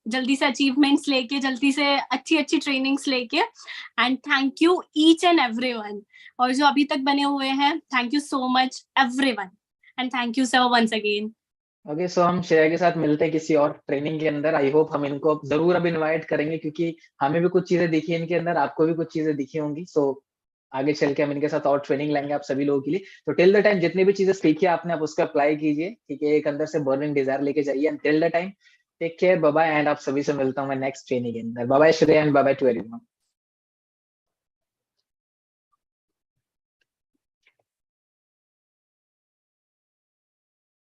जल्दी से, अचीवमेंट्स लेके, जल्दी से अच्छी अच्छी ट्रेनिंग्स लेके। And thank you each and everyone, और जो अभी तक बने हुए हैं, thank you so much everyone, and thank you sir once again. Okay, so हम श्रेया के साथ मिलते हैं किसी और ट्रेनिंग के अंदर। आई होप हम इनको जरूर अब इनवाइट करेंगे, क्योंकि हमें भी कुछ चीजें दिखी इनके अंदर, आपको भी कुछ चीजें दिखी होंगी। सो आगे चल के हम इनके साथ और ट्रेनिंग लेंगे आप सभी लोगों के लिए। तो टिल द टाइम जितनी भी चीजें सीखी आपने, आप उसका अप्लाई कीजिए, ठीक है, एक अंदर से बर्निंग डिजायर लेके जाइए। And till the time take care, bye bye, and आप सभी से मिलता हूँ मैं नेक्स्ट ट्रेनिंग के अंदर। Bye bye Shreya and bye bye to everyone.